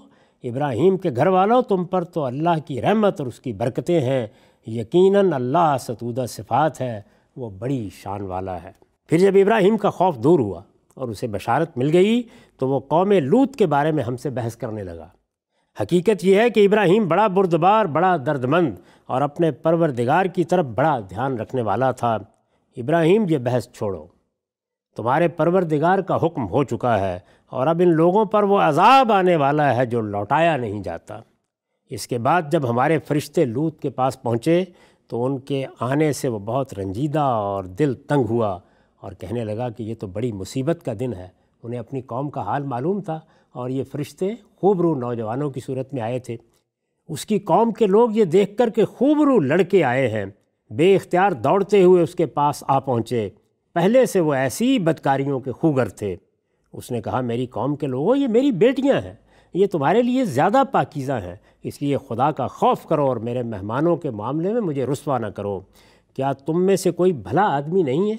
ابراہیم کے گھر والوں، تم پر تو اللہ کی رحمت اور اس کی برکتیں ہیں، یقیناً اللہ ستودہ صفات ہے، وہ بڑی شان والا ہے۔ پھر جب ابراہیم کا خوف دور ہوا اور اسے بشارت مل گئی تو وہ قوم لوط کے بارے میں ہم سے بحث کرنے لگا۔ حقیقت یہ ہے کہ ابراہیم بڑا بردبار، بڑا دردمند اور اپنے پروردگار کی طرف بڑا دھیان رکھنے والا تھا۔ ابراہیم، یہ بحث چھوڑو، تمہارے پروردگار کا حکم ہو چکا ہے اور اب ان لوگوں پر وہ عذاب آنے والا ہے جو لوٹایا نہیں جاتا۔ اس کے بعد جب ہمارے فرشتے لوط کے پاس پہنچے تو ان کے آنے سے وہ بہت رنجیدہ اور دل تنگ ہوا اور کہنے لگا کہ یہ تو بڑی مصیبت کا دن ہے۔ انہیں اپنی قوم کا حال معلوم تھا اور یہ فرشتے خوبرو نوجوانوں کی صورت میں آئے تھے۔ اس کی قوم کے لوگ یہ دیکھ کر کہ خوبرو لڑکے آئے ہیں، بے اختیار دوڑتے ہوئے اس کے پاس آ پہنچے۔ پہلے سے وہ ایسی بدکاریوں کے خوگر تھے۔ اس نے کہا میری قوم کے لوگوں، یہ میری بیٹیاں ہیں، یہ تمہارے لیے زیادہ پاکیزہ ہیں، اس لیے خدا کا خوف کرو اور میرے مہمانوں کے معاملے میں مجھے رسوا نہ کرو۔ کیا تم میں سے کوئی بھلا آدمی نہیں ہے؟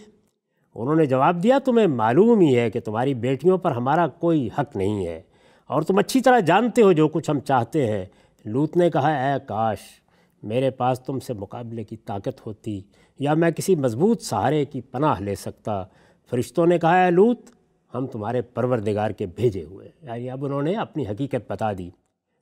انہوں نے جواب دیا تمہیں معلوم ہی ہے کہ تمہاری بیٹیوں پر ہمارا کوئی حق نہیں ہے اور تم اچھی طرح جانتے ہو جو کچھ ہم چاہتے ہیں۔ لوط نے کہا اے کاش میرے پاس تم سے مقابلے کی طاقت ہوتی یا میں کسی مضبوط سہارے کی پناہ لے سکتا۔ فرشتوں نے کہا اے لوط ہم تمہارے پروردگار کے بھیجے ہوئے، یعنی اب انہوں نے اپنی حقیقت بتا دی۔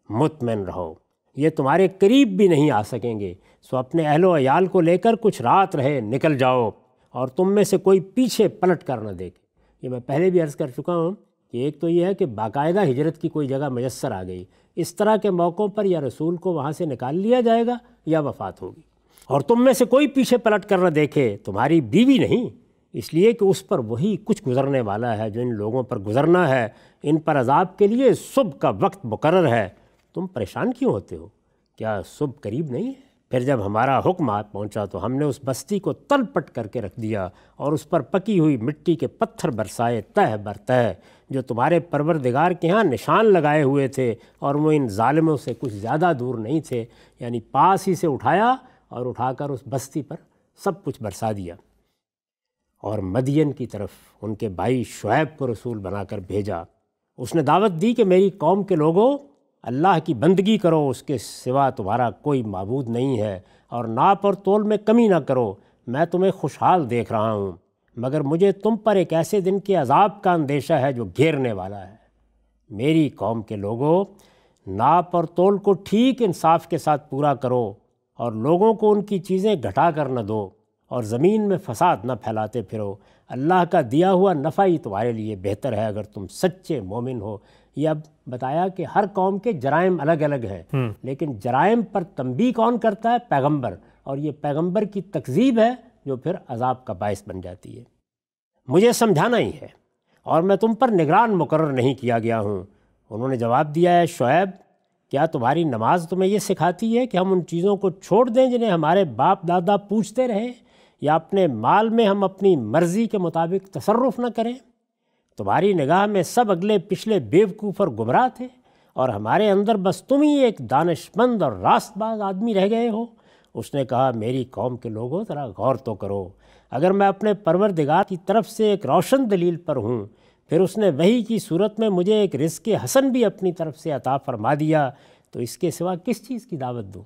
مطمئن رہو، یہ تمہارے قریب بھی نہیں آ سکیں گے، سو اپنے اہل و عیال کو لے کر کچھ رات رہے نکل جاؤ اور تم میں سے کوئی پیچھے پلٹ کر نہ دیکھے۔ یہ میں پہلے بھی عرض کر چکا ہوں کہ ایک تو یہ ہے کہ باقاعدہ ہجرت کی کوئی جگہ میسر آ گئی، اس طرح کے موقعوں پر یا رسول کو وہاں سے نکال لیا جائے گا یا وفات ہوگی، اور تم میں سے کوئی پیچھے پلٹ کر نہ دیکھے، تمہاری بیوی نہیں، اس لیے کہ اس پر وہی کچھ گزرنے والا ہے جو ان لوگوں پر گزرنا ہے، ان پر عذاب کے لیے صبح کا وقت مقرر ہے۔ تم پریشان کیوں ہوتے ہو؟ کیا صبح قریب نہیں ہے؟ پھر جب ہمارا حکم آ پہنچا تو ہم نے اس بستی کو تل پٹ کر کے رکھ دیا اور اس پر پکی ہوئی مٹی کے پتھر برسائے تہ بر تہ، جو تمہارے پروردگار کے ہاں نشان لگائے ہوئے تھے، اور وہ ان ظالموں سے کچھ زیادہ دور نہیں تھے، یعنی پاس ہی سے اٹھایا اور اٹھا کر اس بستی پر سب کچھ برسا دیا، اور مدین کی طرف ان کے بھائی شعیب کو رسول بنا کر بھیجا۔ اس نے دعوت دی کہ میری قوم کے لوگوں، اللہ کی بندگی کرو، اس کے سوا تمہارا کوئی معبود نہیں ہے، اور ناپ اور تول میں کمی نہ کرو، میں تمہیں خوشحال دیکھ رہا ہوں، مگر مجھے تم پر ایک ایسے دن کے عذاب کا اندیشہ ہے جو گھیرنے والا ہے۔ میری قوم کے لوگوں، ناپ اور تول کو ٹھیک انصاف کے ساتھ پورا کرو، اور لوگوں کو ان کی چیزیں گھٹا کر نہ دو، اور زمین میں فساد نہ پھیلاتے پھرو۔ اللہ کا دیا ہوا نفع ہی تمہارے لیے بہتر ہے اگر تم سچے مومن ہو۔ یہ اب بتایا کہ ہر قوم کے جرائم الگ الگ ہیں، لیکن جرائم پر تنبیہ کون کرتا ہے؟ پیغمبر، اور یہ پیغمبر کی تکذیب ہے جو پھر عذاب کا باعث بن جاتی ہے۔ مجھے سمجھانا ہی ہے، اور میں تم پر نگران مقرر نہیں کیا گیا ہوں۔ انہوں نے جواب دیا ہے، شعیب، کیا تمہاری نماز تمہیں یہ سکھاتی ہے کہ ہم ان چیزوں کو چھوڑ دیں جنہیں ہمارے باپ دادا پوچھتے رہے، یا اپنے مال میں ہم اپنی مرضی کے مطابق تصرف نہ کریں؟ تمہاری نگاہ میں سب اگلے پچھلے بیوقوف اور گمراہ تھے، اور ہمارے اندر بس تم ہی ایک دانش مند اور راست باز آدمی رہ گئے ہو۔ اس نے کہا، میری قوم کے لوگوں، ذرا غور تو کرو، اگر میں اپنے پروردگار کی طرف سے ایک روشن دلیل پر ہوں، پھر اس نے وحی کی صورت میں مجھے ایک رزق حسن بھی اپنی طرف سے عطا فرما دیا، تو اس کے سوا کس چیز کی دعوت دوں؟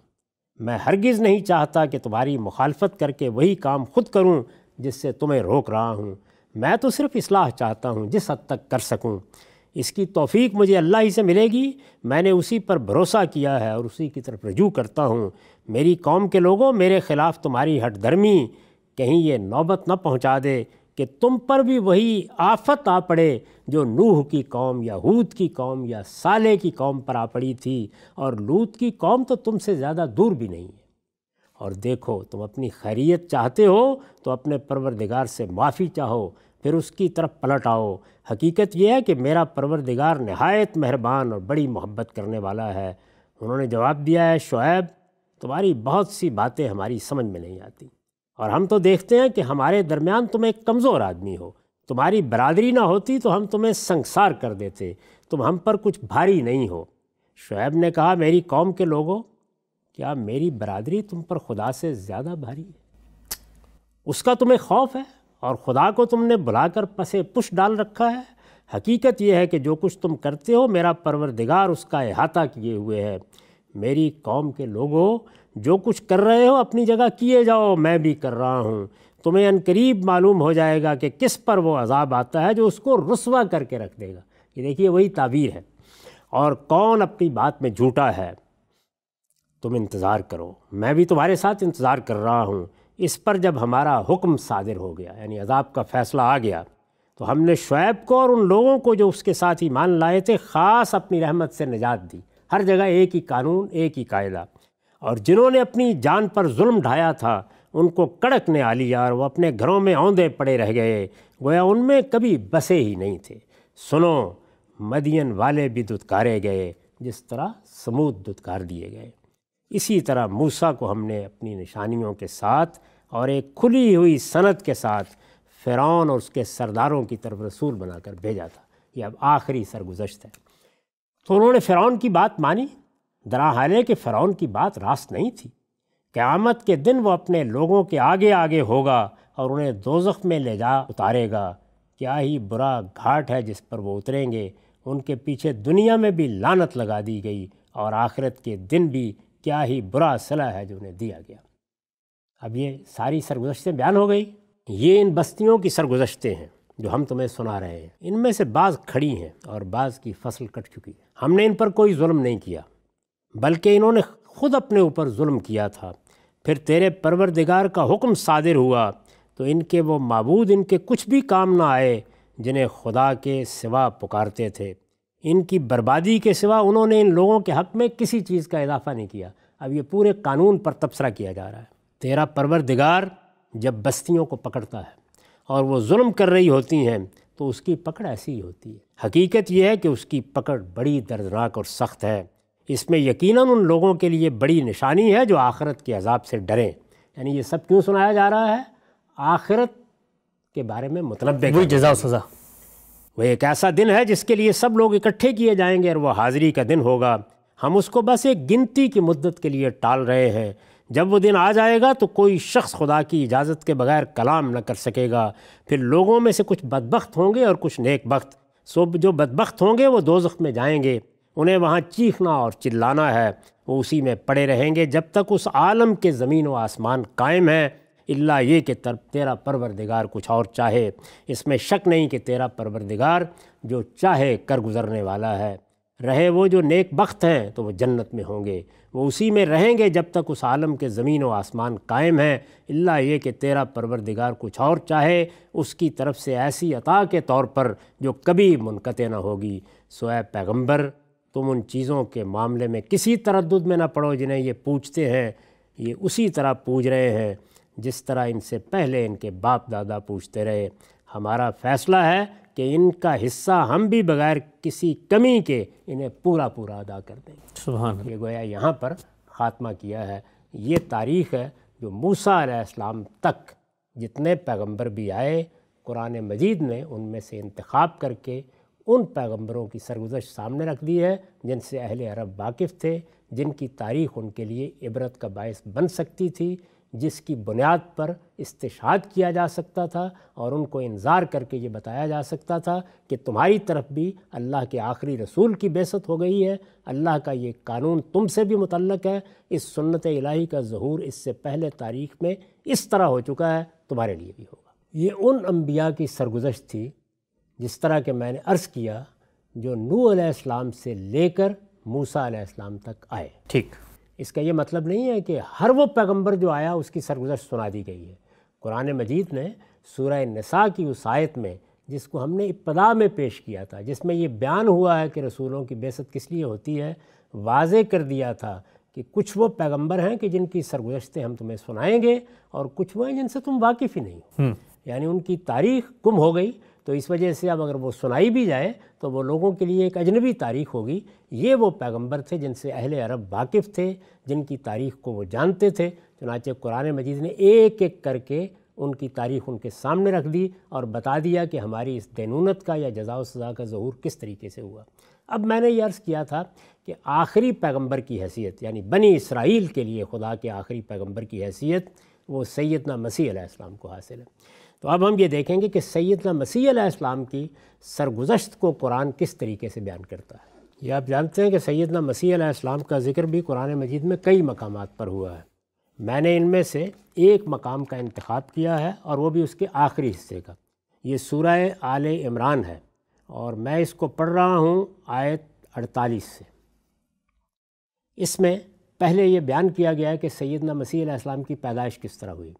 میں ہرگز نہیں چاہتا کہ تمہاری مخالفت کر کے وہی کام خود کروں جس سے تمہیں روک رہا ہوں۔ میں تو صرف اصلاح چاہتا ہوں جس حد تک کر سکوں۔ اس کی توفیق مجھے اللہ ہی سے ملے گی، میں نے اسی پر بھروسہ کیا ہے اور اسی کی طرف رجوع کرتا ہوں۔ میری قوم کے لوگوں، میرے خلاف تمہاری ہٹ دھرمی کہیں یہ نوبت نہ پہنچا دے کہ تم پر بھی وہی آفت آ پڑے جو نوح کی قوم یا ہود کی قوم یا صالح کی قوم پر آ پڑی تھی، اور لوط کی قوم تو تم سے زیادہ دور بھی نہیں ہے۔ اور دیکھو، تم اپنی خیریت چاہتے ہو تو اپنے پروردگار سے معافی چاہو، پھر اس کی طرف پلٹ آؤ۔ حقیقت یہ ہے کہ میرا پروردگار نہایت مہربان اور بڑی محبت کرنے والا ہے۔ انہوں نے جواب دیا ہے، شعیب، تمہاری بہت سی باتیں ہماری سمجھ میں نہیں آتی، اور ہم تو دیکھتے ہیں کہ ہمارے درمیان تم ایک کمزور آدمی ہو۔ تمہاری برادری نہ ہوتی تو ہم تمہیں سنگسار کر دیتے، تم ہم پر کچھ بھاری نہیں ہو۔ شعیب نے کہا، میری قوم کے لوگوں، کیا میری برادری تم پر خدا سے زیادہ بھاری ہے؟ اس کا تمہیں خوف ہے، اور خدا کو تم نے بلا کر پسے پش ڈال رکھا ہے۔ حقیقت یہ ہے کہ جو کچھ تم کرتے ہو میرا پروردگار اس کا احاطہ کیے ہوئے ہے۔ میری قوم کے لوگوں، جو کچھ کر رہے ہو اپنی جگہ کیے جاؤ، میں بھی کر رہا ہوں۔ تمہیں عنقریب معلوم ہو جائے گا کہ کس پر وہ عذاب آتا ہے جو اس کو رسوا کر کے رکھ دے گا۔ یہ دیکھیے وہی تعبیر ہے، اور کون اپنی بات میں جھوٹا ہے۔ تم انتظار کرو، میں بھی تمہارے ساتھ انتظار کر رہا ہوں۔ اس پر جب ہمارا حکم صادر ہو گیا، یعنی عذاب کا فیصلہ آ گیا، تو ہم نے شعیب کو اور ان لوگوں کو جو اس کے ساتھ ایمان لائے تھے خاص اپنی رحمت سے نجات دی۔ ہر جگہ ایک ہی قانون، ایک ہی قاعدہ، اور جنہوں نے اپنی جان پر ظلم ڈھایا تھا ان کو کڑک نے آ لیا، اور وہ اپنے گھروں میں اوندے پڑے رہ گئے، گویا ان میں کبھی بسے ہی نہیں تھے۔ سنو، مدین والے بھی دھتکارے گئے جس طرح سمود دھتکار دیے گئے۔ اسی طرح موسیٰ کو ہم نے اپنی نشانیوں کے ساتھ اور ایک کھلی ہوئی سند کے ساتھ فرعون اور اس کے سرداروں کی طرف رسول بنا کر بھیجا تھا۔ یہ اب آخری سرگزشت ہے۔ تو انہوں نے فرعون کی بات مانی، درحال کہ فرعون کی بات راست نہیں تھی۔ قیامت کے دن وہ اپنے لوگوں کے آگے آگے ہوگا اور انہیں دوزخ میں لے جا اتارے گا۔ کیا ہی برا گھاٹ ہے جس پر وہ اتریں گے۔ ان کے پیچھے دنیا میں بھی لعنت لگا دی گئی، اور آخرت کے دن بھی کیا ہی برا صلہ ہے جو انہیں دیا گیا۔ اب یہ ساری سرگزشتیں بیان ہو گئی۔ یہ ان بستیوں کی سرگزشتیں ہیں جو ہم تمہیں سنا رہے ہیں۔ ان میں سے بعض کھڑی ہیں اور بعض کی فصل کٹ چکی ہے۔ ہم نے ان پر کوئی ظلم نہیں کیا، بلکہ انہوں نے خود اپنے اوپر ظلم کیا تھا۔ پھر تیرے پروردگار کا حکم صادر ہوا تو ان کے وہ معبود ان کے کچھ بھی کام نہ آئے جنہیں خدا کے سوا پکارتے تھے۔ ان کی بربادی کے سوا انہوں نے ان لوگوں کے حق میں کسی چیز کا اضافہ نہیں کیا۔ اب یہ پورے قانون پر تبصرہ کیا جا رہا ہے۔ تیرا پروردگار جب بستیوں کو پکڑتا ہے اور وہ ظلم کر رہی ہوتی ہیں تو اس کی پکڑ ایسی ہی ہوتی ہے۔ حقیقت یہ ہے کہ اس کی پکڑ بڑی دردناک اور سخت ہے۔ اس میں یقیناً ان لوگوں کے لیے بڑی نشانی ہے جو آخرت کے عذاب سے ڈریں۔ یعنی یہ سب کیوں سنایا جا رہا ہے؟ آخرت کے بارے میں متنبہ وہی جزا و سزا۔ وہ ایک ایسا دن ہے جس کے لیے سب لوگ اکٹھے کیے جائیں گے، اور وہ حاضری کا دن ہوگا۔ ہم اس کو بس ایک گنتی کی مدت کے لیے ٹال رہے ہیں جب وہ دن آ جائے گا تو کوئی شخص خدا کی اجازت کے بغیر کلام نہ کر سکے گا۔ پھر لوگوں میں سے کچھ بدبخت ہوں گے اور کچھ نیک بخت۔ جو بدبخت ہوں گے وہ دوزخ میں جائیں گے، انہیں وہاں چیخنا اور چلانا ہے، وہ اسی میں پڑے رہیں گے جب تک اس عالم کے زمین و آسمان قائم ہیں، الا یہ کہ تیرا پروردگار کچھ اور چاہے۔ اس میں شک نہیں کہ تیرا پروردگار جو چاہے کر گزرنے والا ہے۔ رہے وہ جو نیک بخت ہیں تو وہ جنت میں ہوں گے، وہ اسی میں رہیں گے جب تک اس عالم کے زمین و آسمان قائم ہیں، الا یہ کہ تیرا پروردگار کچھ اور چاہے، اس کی طرف سے ایسی عطا کے طور پر جو کبھی منقطع نہ ہوگی۔ سو اے پیغمبر، تم ان چیزوں کے معاملے میں کسی تردد میں نہ پڑو جنہیں یہ پوچھتے ہیں، یہ اسی طرح پوچھ رہے ہیں جس طرح ان سے پہلے ان کے باپ دادا پوچھتے رہے۔ ہمارا فیصلہ ہے کہ ان کا حصہ ہم بھی بغیر کسی کمی کے انہیں پورا پورا ادا کر دیں گے۔ سبحان اللہ۔ یہ گویا یہاں پر خاتمہ کیا ہے۔ یہ تاریخ ہے جو موسیٰ علیہ السلام تک جتنے پیغمبر بھی آئے، قرآن مجید نے ان میں سے انتخاب کر کے ان پیغمبروں کی سرگزشت سامنے رکھ دی ہے جن سے اہل عرب واقف تھے، جن کی تاریخ ان کے لیے عبرت کا باعث بن سکتی تھی، جس کی بنیاد پر استشہاد کیا جا سکتا تھا اور ان کو انذار کر کے یہ بتایا جا سکتا تھا کہ تمہاری طرف بھی اللہ کے آخری رسول کی بعثت ہو گئی ہے، اللہ کا یہ قانون تم سے بھی متعلق ہے، اس سنت الہی کا ظہور اس سے پہلے تاریخ میں اس طرح ہو چکا ہے، تمہارے لیے بھی ہوگا۔ یہ ان انبیاء کی سرگزشت تھی جس طرح کہ میں نے عرض کیا، جو نوح علیہ السلام سے لے کر موسیٰ علیہ السلام تک آئے۔ ٹھیک۔ اس کا یہ مطلب نہیں ہے کہ ہر وہ پیغمبر جو آیا اس کی سرگزشت سنا دی گئی ہے۔ قرآن مجید نے سورہ نساء کی اس آیت میں، جس کو ہم نے ابتدا میں پیش کیا تھا، جس میں یہ بیان ہوا ہے کہ رسولوں کی بعثت کس لیے ہوتی ہے، واضح کر دیا تھا کہ کچھ وہ پیغمبر ہیں کہ جن کی سرگزشتیں ہم تمہیں سنائیں گے، اور کچھ وہ ہیں جن سے تم واقف ہی نہیں ہو، یعنی ان کی تاریخ گم ہو گئی، تو اس وجہ سے اب اگر وہ سنائی بھی جائے تو وہ لوگوں کے لیے ایک اجنبی تاریخ ہوگی۔ یہ وہ پیغمبر تھے جن سے اہل عرب واقف تھے، جن کی تاریخ کو وہ جانتے تھے، چنانچہ قرآن مجید نے ایک ایک کر کے ان کی تاریخ ان کے سامنے رکھ دی اور بتا دیا کہ ہماری اس دینونت کا یا جزا و سزا کا ظہور کس طریقے سے ہوا۔ اب میں نے یہ عرض کیا تھا کہ آخری پیغمبر کی حیثیت، یعنی بنی اسرائیل کے لیے خدا کے آخری پیغمبر کی حیثیت، وہ سیدنا مسیح علیہ السلام کو حاصل ہے۔ تو اب ہم یہ دیکھیں گے کہ سیدنا مسیح علیہ السلام کی سرگزشت کو قرآن کس طریقے سے بیان کرتا ہے۔ یہ آپ جانتے ہیں کہ سیدنا مسیح علیہ السلام کا ذکر بھی قرآن مجید میں کئی مقامات پر ہوا ہے۔ میں نے ان میں سے ایک مقام کا انتخاب کیا ہے اور وہ بھی اس کے آخری حصے کا۔ یہ سورہ آل عمران ہے اور میں اس کو پڑھ رہا ہوں آیت 48 سے۔ اس میں پہلے یہ بیان کیا گیا ہے کہ سیدنا مسیح علیہ السلام کی پیدائش کس طرح ہوئی۔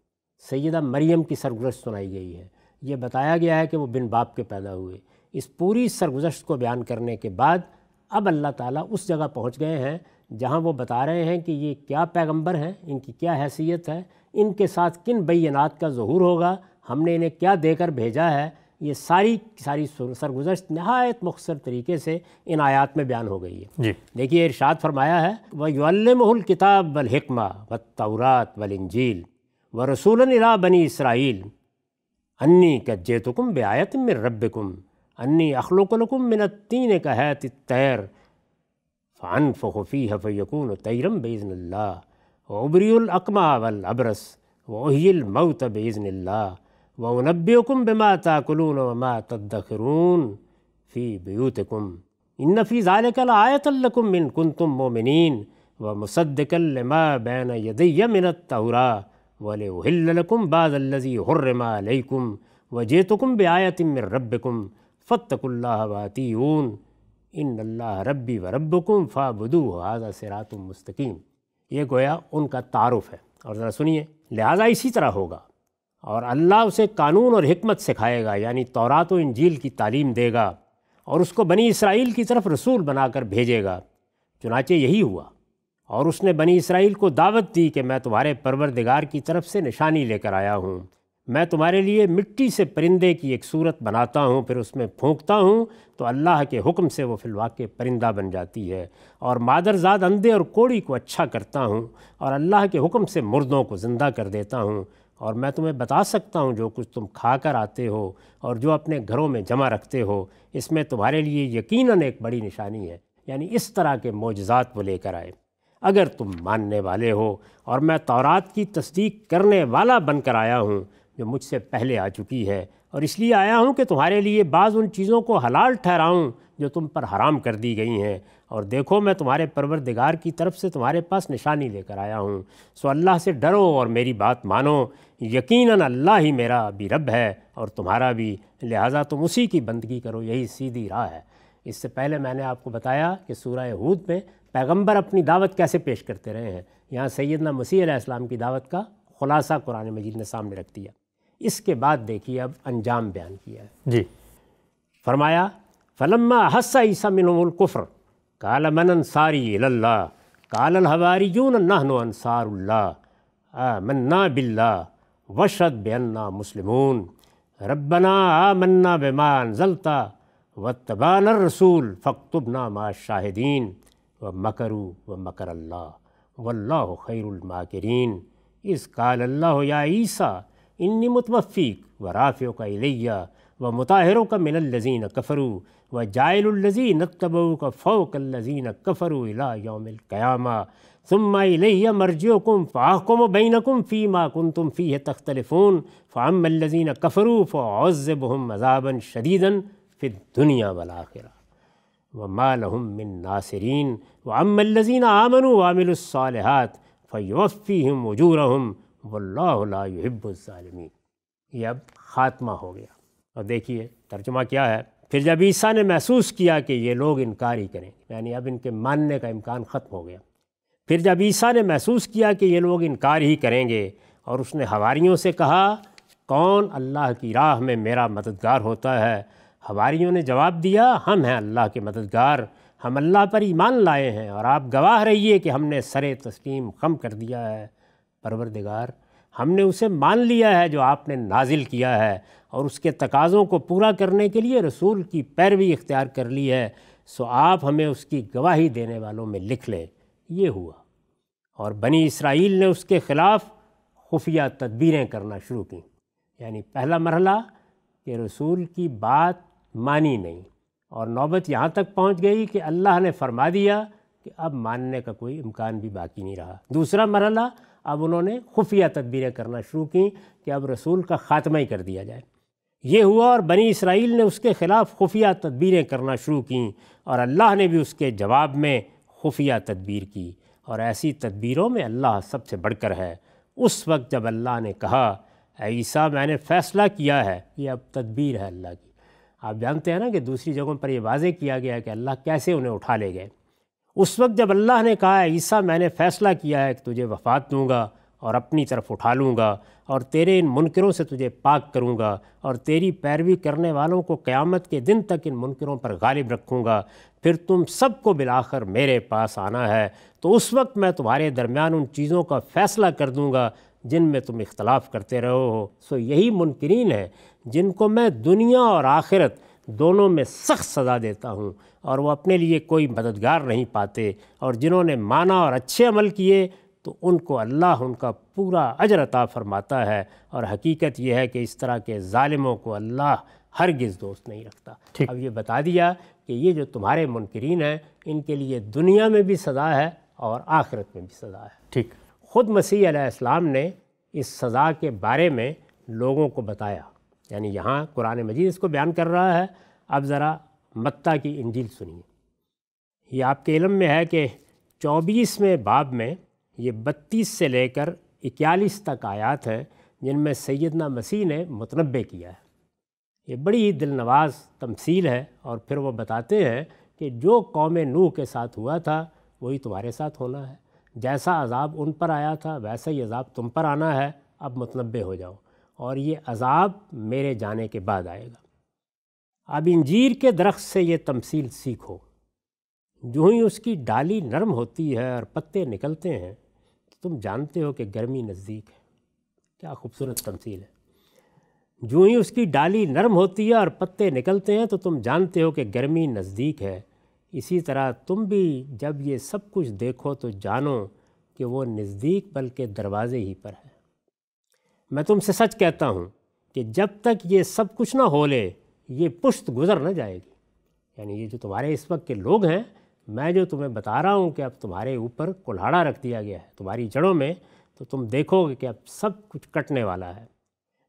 سیدہ مریم کی سرگزشت سنائی گئی ہے، یہ بتایا گیا ہے کہ وہ بن باپ کے پیدا ہوئے۔ اس پوری سرگزشت کو بیان کرنے کے بعد اب اللہ تعالیٰ اس جگہ پہنچ گئے ہیں جہاں وہ بتا رہے ہیں کہ یہ کیا پیغمبر ہیں، ان کی کیا حیثیت ہے، ان کے ساتھ کن بینات کا ظہور ہوگا، ہم نے انہیں کیا دے کر بھیجا ہے۔ یہ ساری سرگزشت نہایت مختصر طریقے سے ان آیات میں بیان ہو گئی ہے۔ جی دیکھیے ارشاد فرمایا ہے، وَيُعَلِّمُهُ الْكِتَابَ وَالْحِكْمَةَ وَالتَّوْرَاةَ وَالْإِنْجِيلَ وَرَسُولًا إِلَىٰ بَنِي إِسْرَائِيلَ أَنِّي قَدْ جِئْتُكُم بِآيَةٍ مِّن رَّبِّكُمْ أَنِّي أَخْلُقُ لَكُم مِّنَ الطِّينِ كَهَيْئَةِ الطَّيْرِ فَأَنفُخُ فِيهَا فَيَكُونُ طَيْرًا بِإِذْنِ اللَّهِ وَأُبْرِئُ الْأَكْمَهَ وَالْأَبْرَصَ وَأُحْيِي الْمَوْتَى بِإِذْنِ اللَّهِ وَأُنَبِّئُكُم بِمَا تَأْكُلُونَ وَمَا تَدَّخِرُونَ فِي بُيُوتِكُمْ إِنَّ فِي ذَلِكَ لَآيَةً لَّكُم إِن كُنتُم مُّؤْمِنِينَ وَمُصَدِّقًا لِّمَا بَيْنَ يَدَيَّ مِنَ التَّوْرَاةِ وَلِأُحِلَّ لَكُم بَعْضَ الَّذِي حُرِّمَ عَلَيْكُمْ وَجِئْتُكُم بِآيَةٍ مِّن رَّبِّكُمْ فَاتَّقُوا اللَّهَ وَأَطِيعُونِ إِنَّ اللَّهَ رَبِّي وَرَبُّكُمْ فَاعْبُدُوهُ هَٰذَا صِرَاطٌ مُّسْتَقِيمٌ۔ یہ گویا ان کا تعارف ہے، اور ذرا سنیے، لہٰذا اسی طرح ہوگا، اور اللہ اسے قانون اور حکمت سکھائے گا، یعنی تورات و انجیل کی تعلیم دے گا، اور اس کو بنی اسرائیل کی طرف رسول بنا کر بھیجے گا۔ چنانچہ یہی ہوا، اور اس نے بنی اسرائیل کو دعوت دی کہ میں تمہارے پروردگار کی طرف سے نشانی لے کر آیا ہوں، میں تمہارے لیے مٹی سے پرندے کی ایک صورت بناتا ہوں، پھر اس میں پھونکتا ہوں تو اللہ کے حکم سے وہ فی الواقع پرندہ بن جاتی ہے، اور مادرزاد اندھے اور کوڑی کو اچھا کرتا ہوں، اور اللہ کے حکم سے مردوں کو زندہ کر دیتا ہوں، اور میں تمہیں بتا سکتا ہوں جو کچھ تم کھا کر آتے ہو اور جو اپنے گھروں میں جمع رکھتے ہو، اس میں تمہارے لیے یقیناً ایک بڑی نشانی ہے۔ یعنی اس طرح کے معجزات وہ لے کر آئے۔ اگر تم ماننے والے ہو، اور میں تورات کی تصدیق کرنے والا بن کر آیا ہوں جو مجھ سے پہلے آ چکی ہے، اور اس لیے آیا ہوں کہ تمہارے لیے بعض ان چیزوں کو حلال ٹھہراؤں جو تم پر حرام کر دی گئی ہیں، اور دیکھو میں تمہارے پروردگار کی طرف سے تمہارے پاس نشانی لے کر آیا ہوں، سو اللہ سے ڈرو اور میری بات مانو، یقیناً اللہ ہی میرا بھی رب ہے اور تمہارا بھی، لہٰذا تم اسی کی بندگی کرو، یہی سیدھی راہ ہے۔ اس سے پہلے میں نے آپ کو بتایا کہ سورہ ہود میں پیغمبر اپنی دعوت کیسے پیش کرتے رہے ہیں، یہاں سیدنا مسیح علیہ السلام کی دعوت کا خلاصہ قرآن مجید نے سامنے رکھ دیا۔ اس کے بعد دیکھیے اب انجام بیان کیا ہے۔ جی، فرمایا فلما احس عیسیٰ منہم الکفر قال من انصاری الی اللہ قال الحواریون نحن انصار اللہ آمنا باللہ واشہد بأننا مسلمون ربنا آمنا بما انزلت واتبعنا الرسول فاکتبنا مع الشاہدین ومکروا ومکر اللہ واللہ خیر الماکرین اذ قال اللہ یا عیسیٰ انی متوفیک ورافعک الیہ ومطہرک من الذین کفروا وجاعل الذین اتبعوک فوق الذین کفروا الی یوم القیامہ ثم الی مرجعکم فاحکم بینکم فیما کنتم فیہ تختلفون فاما الذین کفروا فاعذبہم عذابا شدیدا فی الدنیا والآخرہ وما لهم من ناصرین واما الذین آمنوا وعملوا الصالحات فیوفیہم اجورہم واللہ لا یحب الظالمین۔ یہ اب خاتمہ ہو گیا، اور دیکھیے ترجمہ کیا ہے۔ پھر جب عیسیٰ نے محسوس کیا کہ یہ لوگ انکار ہی کریں، یعنی اب ان کے ماننے کا امکان ختم ہو گیا، پھر جب عیسیٰ نے محسوس کیا کہ یہ لوگ انکار ہی کریں گے، اور اس نے حواریوں سے کہا کون اللہ کی راہ میں میرا مددگار ہوتا ہے، حواریوں نے جواب دیا ہم ہیں اللہ کے مددگار، ہم اللہ پر ایمان لائے ہیں اور آپ گواہ رہیے کہ ہم نے سر تسلیم خم کر دیا ہے، پروردگار ہم نے اسے مان لیا ہے جو آپ نے نازل کیا ہے، اور اس کے تقاضوں کو پورا کرنے کے لیے رسول کی پیروی اختیار کر لی ہے، سو آپ ہمیں اس کی گواہی دینے والوں میں لکھ لیں۔ یہ ہوا، اور بنی اسرائیل نے اس کے خلاف خفیہ تدبیریں کرنا شروع کیں، یعنی پہلا مرحلہ کہ رسول کی بات مانی نہیں، اور نوبت یہاں تک پہنچ گئی کہ اللہ نے فرما دیا کہ اب ماننے کا کوئی امکان بھی باقی نہیں رہا۔ دوسرا مرحلہ، اب انہوں نے خفیہ تدبیریں کرنا شروع کیں کہ اب رسول کا خاتمہ ہی کر دیا جائے۔ یہ ہوا، اور بنی اسرائیل نے اس کے خلاف خفیہ تدبیریں کرنا شروع کیں، اور اللہ نے بھی اس کے جواب میں خفیہ تدبیر کی، اور ایسی تدبیروں میں اللہ سب سے بڑھ کر ہے۔ اس وقت جب اللہ نے کہا اے عیسیٰ میں نے فیصلہ کیا ہے، یہ اب تدبیر ہے اللہ کی۔ آپ جانتے ہیں نا کہ دوسری جگہوں پر یہ واضح کیا گیا ہے کہ اللہ کیسے انہیں اٹھا لے گئے۔ اس وقت جب اللہ نے کہا اے عیسیٰ میں نے فیصلہ کیا ہے کہ تجھے وفات دوں گا اور اپنی طرف اٹھا لوں گا، اور تیرے ان منکروں سے تجھے پاک کروں گا، اور تیری پیروی کرنے والوں کو قیامت کے دن تک ان منکروں پر غالب رکھوں گا، پھر تم سب کو بالآخر میرے پاس آنا ہے، تو اس وقت میں تمہارے درمیان ان چیزوں کا فیصلہ کر دوں گا جن میں تم اختلاف کرتے رہو ہو۔ سو یہی منکرین ہیں جن کو میں دنیا اور آخرت دونوں میں سخت سزا دیتا ہوں، اور وہ اپنے لیے کوئی مددگار نہیں پاتے، اور جنہوں نے مانا اور اچھے عمل کیے تو ان کو اللہ ان کا پورا اجر عطا فرماتا ہے، اور حقیقت یہ ہے کہ اس طرح کے ظالموں کو اللہ ہرگز دوست نہیں رکھتا۔ اب یہ بتا دیا کہ یہ جو تمہارے منکرین ہیں ان کے لیے دنیا میں بھی سزا ہے اور آخرت میں بھی سزا ہے۔ ٹھیک، خود مسیح علیہ السلام نے اس سزا کے بارے میں لوگوں کو بتایا، یعنی یہاں قرآن مجید اس کو بیان کر رہا ہے۔ اب ذرا متی کی انجیل سنیے۔ یہ آپ کے علم میں ہے کہ 24ویں باب میں یہ 32 سے لے کر 41 تک آیات ہیں جن میں سیدنا مسیح نے متنبع کیا ہے۔ یہ بڑی دل نواز تمثیل ہے، اور پھر وہ بتاتے ہیں کہ جو قوم نوح کے ساتھ ہوا تھا وہی تمہارے ساتھ ہونا ہے، جیسا عذاب ان پر آیا تھا ویسا ہی عذاب تم پر آنا ہے، اب متنبع ہو جاؤ، اور یہ عذاب میرے جانے کے بعد آئے گا۔ اب انجیر کے درخت سے یہ تمثیل سیکھو، جو ہی اس کی ڈالی نرم ہوتی ہے اور پتے نکلتے ہیں تو تم جانتے ہو کہ گرمی نزدیک ہے۔ کیا خوبصورت تمثیل ہے۔ جو ہی اس کی ڈالی نرم ہوتی ہے اور پتے نکلتے ہیں تو تم جانتے ہو کہ گرمی نزدیک ہے، اسی طرح تم بھی جب یہ سب کچھ دیکھو تو جانو کہ وہ نزدیک بلکہ دروازے ہی پر ہے۔ میں تم سے سچ کہتا ہوں کہ جب تک یہ سب کچھ نہ ہو لے یہ پشت گزر نہ جائے گی، یعنی یہ جو تمہارے اس وقت کے لوگ ہیں میں جو تمہیں بتا رہا ہوں کہ اب تمہارے اوپر کلہاڑا رکھ دیا گیا ہے تمہاری جڑوں میں، تو تم دیکھو گے کہ اب سب کچھ کٹنے والا ہے۔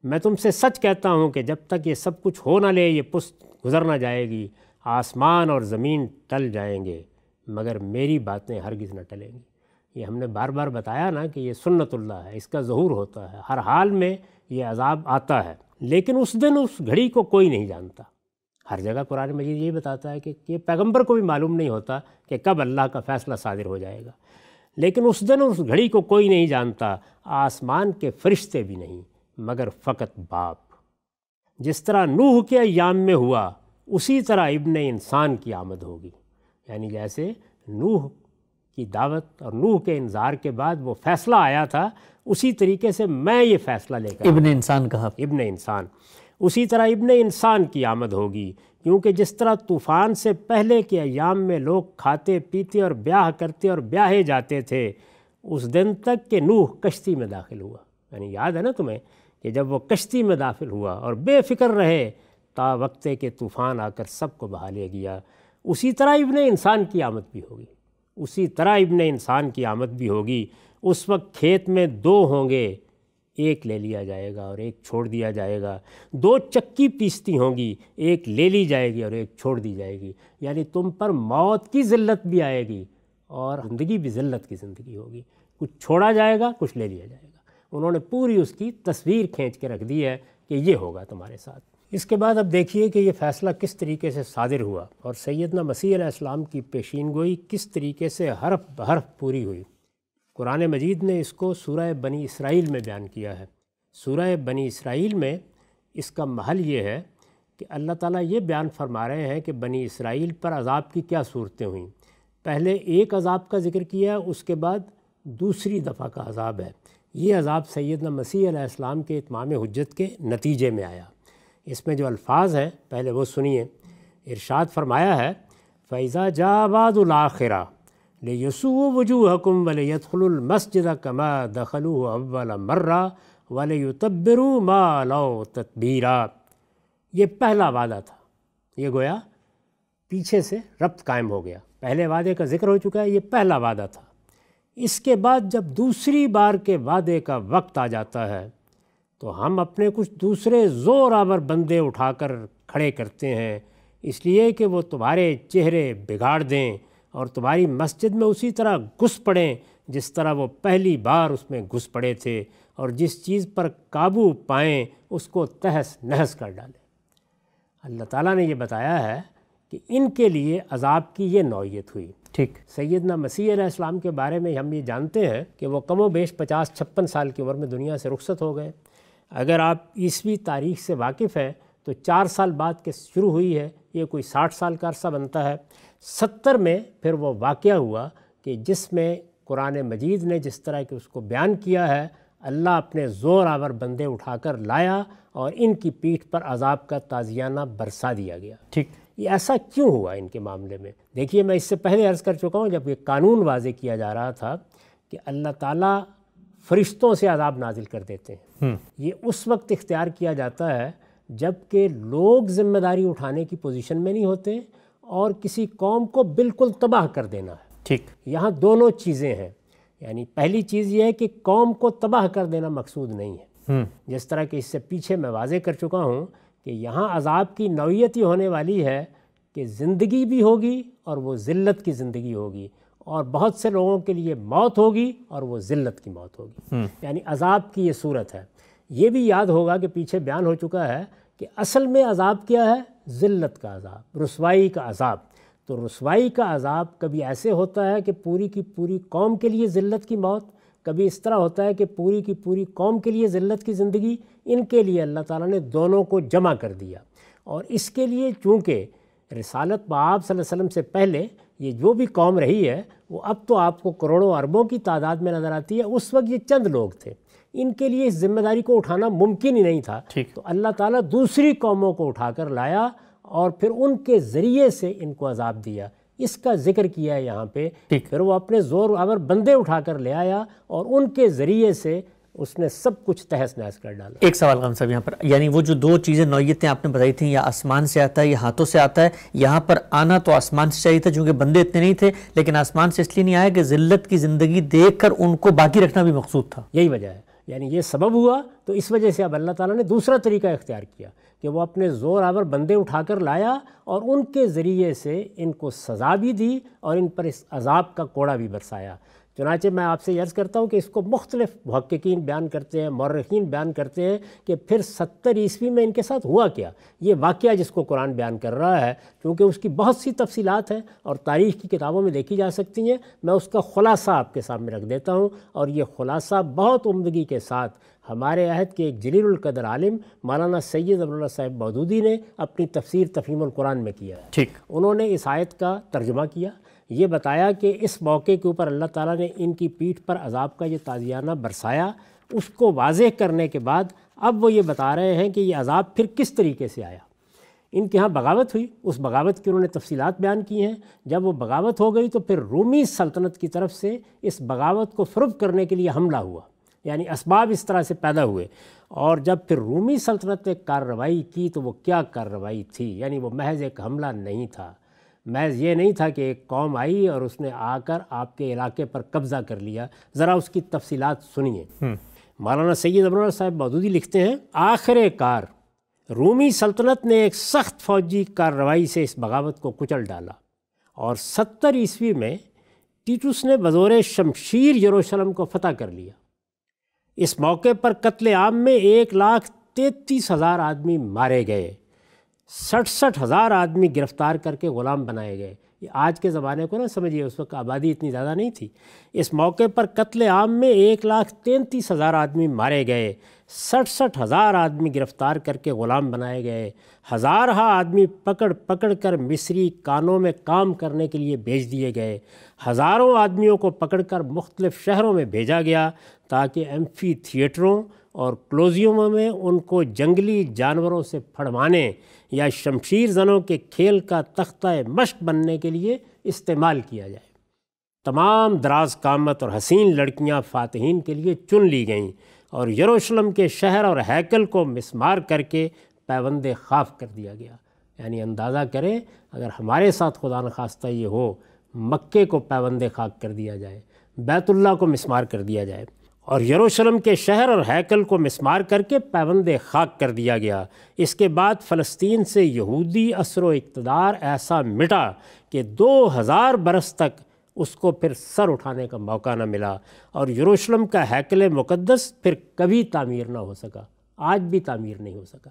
میں تم سے سچ کہتا ہوں کہ جب تک یہ سب کچھ ہو نہ لے، یہ پشت گزر نہ جائے گی، آسمان اور زمین ٹل جائیں گے مگر میری باتیں ہرگز نہ ٹلیں گی۔ یہ ہم نے بار بار بتایا نا کہ یہ سنت اللہ ہے، اس کا ظہور ہوتا ہے، ہر حال میں یہ عذاب آتا ہے، لیکن اس دن اس گھڑی کو کوئی نہیں جانتا۔ ہر جگہ قرآن مجید یہی بتاتا ہے کہ یہ پیغمبر کو بھی معلوم نہیں ہوتا کہ کب اللہ کا فیصلہ صادر ہو جائے گا، لیکن اس دن اس گھڑی کو کوئی نہیں جانتا، آسمان کے فرشتے بھی نہیں مگر فقط باپ۔ جس طرح نوح کے ایام میں ہوا اسی طرح ابن انسان کی آمد ہوگی، یعنی جیسے نوح کی دعوت اور نوح کے انذار کے بعد وہ فیصلہ آیا تھا، اسی طریقے سے میں یہ فیصلہ لے کر ابن انسان کہا، ابن انسان، اسی طرح ابن انسان کی آمد ہوگی، کیونکہ جس طرح طوفان سے پہلے کے ایام میں لوگ کھاتے پیتے اور بیاہ کرتے اور بیاہے جاتے تھے اس دن تک کہ نوح کشتی میں داخل ہوا، یعنی یاد ہے نا تمہیں کہ جب وہ کشتی میں داخل ہوا اور بے فکر رہے تا وقتے کہ طوفان آ کر سب کو بہا لے گیا، اسی طرح ابن انسان کی آمد بھی ہوگی، اسی طرح ابن انسان کی آمد بھی ہوگی۔ اس وقت کھیت میں دو ہوں گے، ایک لے لیا جائے گا اور ایک چھوڑ دیا جائے گا، دو چکی پیستی ہوں گی، ایک لے لی جائے گی اور ایک چھوڑ دی جائے گی، یعنی تم پر موت کی ذلت بھی آئے گی اور زندگی بھی ذلت کی زندگی ہوگی، کچھ چھوڑا جائے گا کچھ لے لیا جائے گا۔ انہوں نے پوری اس کی تصویر کھینچ کے رکھ دی ہے کہ یہ ہوگا تمہارے ساتھ۔ اس کے بعد اب دیکھیے کہ یہ فیصلہ کس طریقے سے صادر ہوا اور سیدنا مسیح علیہ السلام کی پیشین گوئی کس طریقے سے حرف بحرف پوری ہوئی۔ قرآن مجید نے اس کو سورہ بنی اسرائیل میں بیان کیا ہے۔ سورہ بنی اسرائیل میں اس کا محل یہ ہے کہ اللہ تعالیٰ یہ بیان فرما رہے ہیں کہ بنی اسرائیل پر عذاب کی کیا صورتیں ہوئیں۔ پہلے ایک عذاب کا ذکر کیا، اس کے بعد دوسری دفعہ کا عذاب ہے۔ یہ عذاب سیدنا مسیح علیہ السلام کے اتمام حجت کے نتیجے میں آیا۔ اس میں جو الفاظ ہیں پہلے وہ سنیے۔ ارشاد فرمایا ہے فَإِذَا جَاءَ وَعْدُ الْآخِرَةِ لِيَسُوءُوا وُجُوهَكُمْ وَلِيَدْخُلُوا الْمَسْجِدَ كَمَا دَخَلُوهُ أَوَّلَ مَرَّةٍ وَلِيُتَبِّرُوا مَا عَلَوْا تَتْبِيرًا۔ یہ پہلا وعدہ تھا، یہ گویا پیچھے سے ربط قائم ہو گیا، پہلے وعدے کا ذکر ہو چکا ہے، یہ پہلا وعدہ تھا۔ اس کے بعد جب دوسری بار کے وعدے کا وقت آ جاتا ہے تو ہم اپنے کچھ دوسرے زور آور بندے اٹھا کر کھڑے کرتے ہیں، اس لیے کہ وہ تمہارے چہرے بگاڑ دیں اور تمہاری مسجد میں اسی طرح گھس پڑیں جس طرح وہ پہلی بار اس میں گھس پڑے تھے، اور جس چیز پر قابو پائیں اس کو تہس نہس کر ڈالیں۔ اللہ تعالیٰ نے یہ بتایا ہے کہ ان کے لیے عذاب کی یہ نوعیت ہوئی۔ ٹھیک، سیدنا مسیح علیہ السلام کے بارے میں ہم یہ جانتے ہیں کہ وہ کم و بیش 50-56 سال کی عمر میں دنیا سے رخصت ہو گئے۔ اگر آپ عیسوی تاریخ سے واقف ہیں تو 4 سال بعد کے شروع ہوئی ہے، یہ کوئی 60 سال کا عرصہ بنتا ہے۔ 70 میں پھر وہ واقعہ ہوا کہ جس میں قرآن مجید نے جس طرح کہ اس کو بیان کیا ہے، اللہ اپنے زور آور بندے اٹھا کر لایا اور ان کی پیٹھ پر عذاب کا تازیانہ برسا دیا گیا۔ ٹھیک، یہ ایسا کیوں ہوا ان کے معاملے میں؟ دیکھیے، میں اس سے پہلے عرض کر چکا ہوں جب یہ قانون واضح کیا جا رہا تھا کہ اللہ تعالیٰ فرشتوں سے عذاب نازل کر دیتے ہیں، یہ اس وقت اختیار کیا جاتا ہے جب کہ لوگ ذمہ داری اٹھانے کی پوزیشن میں نہیں ہوتے اور کسی قوم کو بالکل تباہ کر دینا ہے۔ ٹھیک، یہاں دونوں چیزیں ہیں، یعنی پہلی چیز یہ ہے کہ قوم کو تباہ کر دینا مقصود نہیں ہے، جس طرح کہ اس سے پیچھے میں واضح کر چکا ہوں کہ یہاں عذاب کی نوعیت ہی ہونے والی ہے کہ زندگی بھی ہوگی اور وہ ذلت کی زندگی ہوگی، اور بہت سے لوگوں کے لیے موت ہوگی اور وہ ذلت کی موت ہوگی، یعنی عذاب کی یہ صورت ہے۔ یہ بھی یاد ہوگا کہ پیچھے بیان ہو چکا ہے کہ اصل میں عذاب کیا ہے؟ ذلت کا عذاب، رسوائی کا عذاب۔ تو رسوائی کا عذاب کبھی ایسے ہوتا ہے کہ پوری کی پوری قوم کے لیے ذلت کی موت، کبھی اس طرح ہوتا ہے کہ پوری کی پوری قوم کے لیے ذلت کی زندگی۔ ان کے لیے اللہ تعالیٰ نے دونوں کو جمع کر دیا، اور اس کے لیے چونکہ رسالت بآب صلی اللہ علیہ وسلم سے پہلے یہ جو بھی قوم رہی ہے وہ اب تو آپ کو کروڑوں اربوں کی تعداد میں نظر آتی ہے، اس وقت یہ چند لوگ تھے، ان کے لیے اس ذمہ داری کو اٹھانا ممکن ہی نہیں تھا۔ تو اللہ تعالیٰ دوسری قوموں کو اٹھا کر لایا اور پھر ان کے ذریعے سے ان کو عذاب دیا، اس کا ذکر کیا ہے یہاں پہ۔ پھر وہ اپنے زور آور بندے اٹھا کر لے آیا اور ان کے ذریعے سے اس نے سب کچھ تہس نہس کر ڈالا۔ ایک سوال غم صاحب یہاں پر، یعنی وہ جو دو چیزیں نوعیتیں آپ نے بتائی تھیں، یا آسمان سے آتا ہے یا ہاتھوں سے آتا ہے، یہاں پر آنا تو آسمان سے چاہیے تھا چونکہ بندے اتنے نہیں تھے، لیکن آسمان سے اس لیے نہیں آیا کہ ذلت کی زندگی دیکھ کر ان کو باقی رکھنا بھی مقصود تھا۔ یہی وجہ ہے، یعنی یہ سبب ہوا، تو اس وجہ سے اب اللہ تعالیٰ نے دوسرا طریقہ اختیار کیا کہ وہ اپنے زور آور بندے اٹھا کر لایا اور ان کے ذریعے سے ان کو سزا بھی دی اور ان پر اس عذاب کا کوڑا بھی برسایا۔ چنانچہ میں آپ سے عرض کرتا ہوں کہ اس کو مختلف محققین بیان کرتے ہیں، مورخین بیان کرتے ہیں کہ پھر 70 عیسوی میں ان کے ساتھ ہوا کیا۔ یہ واقعہ جس کو قرآن بیان کر رہا ہے، کیونکہ اس کی بہت سی تفصیلات ہیں اور تاریخ کی کتابوں میں دیکھی جا سکتی ہیں، میں اس کا خلاصہ آپ کے سامنے رکھ دیتا ہوں، اور یہ خلاصہ بہت عمدگی کے ساتھ ہمارے عہد کے ایک جلیل القدر عالم مولانا سید عبداللہ صاحب مودودی نے اپنی تفسیر تفہیم القرآن میں کیا ہے۔ ٹھیک، انہوں نے اس آیت کا ترجمہ کیا، یہ بتایا کہ اس موقع کے اوپر اللہ تعالیٰ نے ان کی پیٹھ پر عذاب کا یہ تازیانہ برسایا۔ اس کو واضح کرنے کے بعد اب وہ یہ بتا رہے ہیں کہ یہ عذاب پھر کس طریقے سے آیا۔ ان کے ہاں بغاوت ہوئی، اس بغاوت کی انہوں نے تفصیلات بیان کی ہیں۔ جب وہ بغاوت ہو گئی تو پھر رومی سلطنت کی طرف سے اس بغاوت کو فروغ کرنے کے لیے حملہ ہوا، یعنی اسباب اس طرح سے پیدا ہوئے، اور جب پھر رومی سلطنت نے کارروائی کی تو وہ کیا کارروائی تھی، یعنی وہ محض ایک حملہ نہیں تھا، محض یہ نہیں تھا کہ ایک قوم آئی اور اس نے آ کر آپ کے علاقے پر قبضہ کر لیا۔ ذرا اس کی تفصیلات سنیے۔ مولانا سید عبداللہ صاحب مودودی لکھتے ہیں، آخر کار رومی سلطنت نے ایک سخت فوجی کارروائی سے اس بغاوت کو کچل ڈالا، اور 70 عیسوی میں ٹیٹوس نے بزور شمشیر یروشلم کو فتح کر لیا۔ اس موقع پر قتل عام میں 1,33,000 آدمی مارے گئے، 67,000 آدمی گرفتار کر کے غلام بنائے گئے۔ یہ آج کے زمانے کو نہ سمجھیے، اس وقت آبادی اتنی زیادہ نہیں تھی۔ اس موقع پر قتل عام میں 1,33,000 آدمی مارے گئے، 67,000 آدمی گرفتار کر کے غلام بنائے گئے، ہزارہ آدمی پکڑ پکڑ کر مصری کانوں میں کام کرنے کے لیے بھیج دیے گئے، ہزاروں آدمیوں کو پکڑ کر مختلف شہروں میں بھیجا گیا تاکہ ایمفی تھیٹروں اور کلوزیوموں میں ان کو جنگلی جانوروں سے پھڑوانے یا شمشیر زنوں کے کھیل کا تختہ مشق بننے کے لیے استعمال کیا جائے۔ تمام دراز قامت اور حسین لڑکیاں فاتحین کے لیے چن لی گئیں، اور یروشلم کے شہر اور ہیکل کو مسمار کر کے پیوند خاک کر دیا گیا۔ یعنی اندازہ کریں اگر ہمارے ساتھ خدا نخواستہ یہ ہو، مکے کو پیوند خاک کر دیا جائے، بیت اللہ کو مسمار کر دیا جائے، اور یروشلم کے شہر اور ہیکل کو مسمار کر کے پیوند خاک کر دیا گیا۔ اس کے بعد فلسطین سے یہودی اثر و اقتدار ایسا مٹا کہ 2000 برس تک اس کو پھر سر اٹھانے کا موقع نہ ملا، اور یروشلم کا ہیکل مقدس پھر کبھی تعمیر نہ ہو سکا، آج بھی تعمیر نہیں ہو سکا۔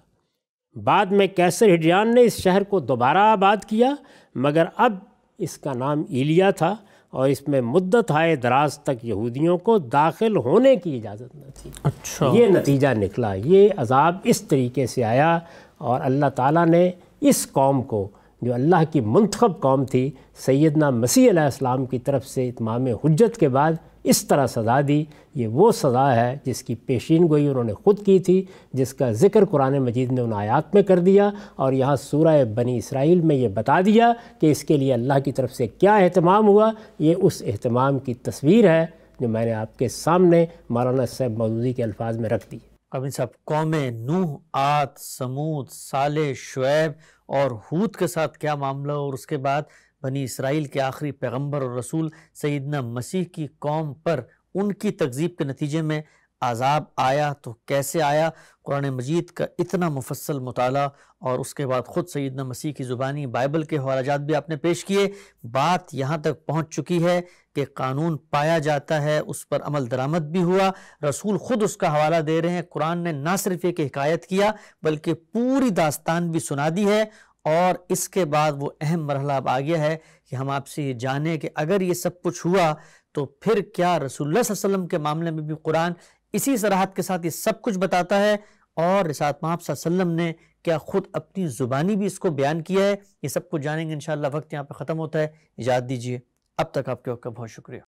بعد میں کیسر ہڈریان نے اس شہر کو دوبارہ آباد کیا، مگر اب اس کا نام ایلیا تھا، اور اس میں مدت ہائے دراز تک یہودیوں کو داخل ہونے کی اجازت نہ تھی۔ اچھا، یہ نتیجہ نکلا، یہ عذاب اس طریقے سے آیا، اور اللہ تعالیٰ نے اس قوم کو جو اللہ کی منتخب قوم تھی، سیدنا مسیح علیہ السلام کی طرف سے اتمام حجت کے بعد اس طرح سزا دی۔ یہ وہ سزا ہے جس کی پیشین گوئی انہوں نے خود کی تھی، جس کا ذکر قرآن مجید نے ان آیات میں کر دیا، اور یہاں سورہ بنی اسرائیل میں یہ بتا دیا کہ اس کے لیے اللہ کی طرف سے کیا اہتمام ہوا۔ یہ اس اہتمام کی تصویر ہے جو میں نے آپ کے سامنے مولانا صاحب مودودی کے الفاظ میں رکھ دی۔ ابھی صاحب، قوم نوح، عاد، سمود، صالح، شعیب اور ہود کے ساتھ کیا معاملہ، اور اس کے بعد بنی اسرائیل کے آخری پیغمبر اور رسول سیدنا مسیح کی قوم پر ان کی تکذیب کے نتیجے میں عذاب آیا تو کیسے آیا، قرآن مجید کا اتنا مفصل مطالعہ، اور اس کے بعد خود سیدنا مسیح کی زبانی بائبل کے حوالہ جات بھی آپ نے پیش کیے۔ بات یہاں تک پہنچ چکی ہے کہ قانون پایا جاتا ہے، اس پر عمل درآمد بھی ہوا، رسول خود اس کا حوالہ دے رہے ہیں۔ قرآن نے نہ صرف ایک حکایت کیا بلکہ پوری داستان بھی سنا دی ہے، اور اس کے بعد وہ اہم مرحلہ اب آ گیا ہے کہ ہم آپ سے یہ جانیں کہ اگر یہ سب کچھ ہوا تو پھر کیا رسول اللہ صلی اللہ علیہ وسلم کے معاملے میں بھی قرآن اسی صراحت کے ساتھ یہ سب کچھ بتاتا ہے، اور رسالت مآب صلی اللہ علیہ وسلم نے کیا خود اپنی زبانی بھی اس کو بیان کیا ہے؟ یہ سب کچھ جانیں گے انشاءاللہ۔ وقت یہاں پہ ختم ہوتا ہے، اجازت دیجیے، اب تک آپ کے وقت کا بہت شکریہ۔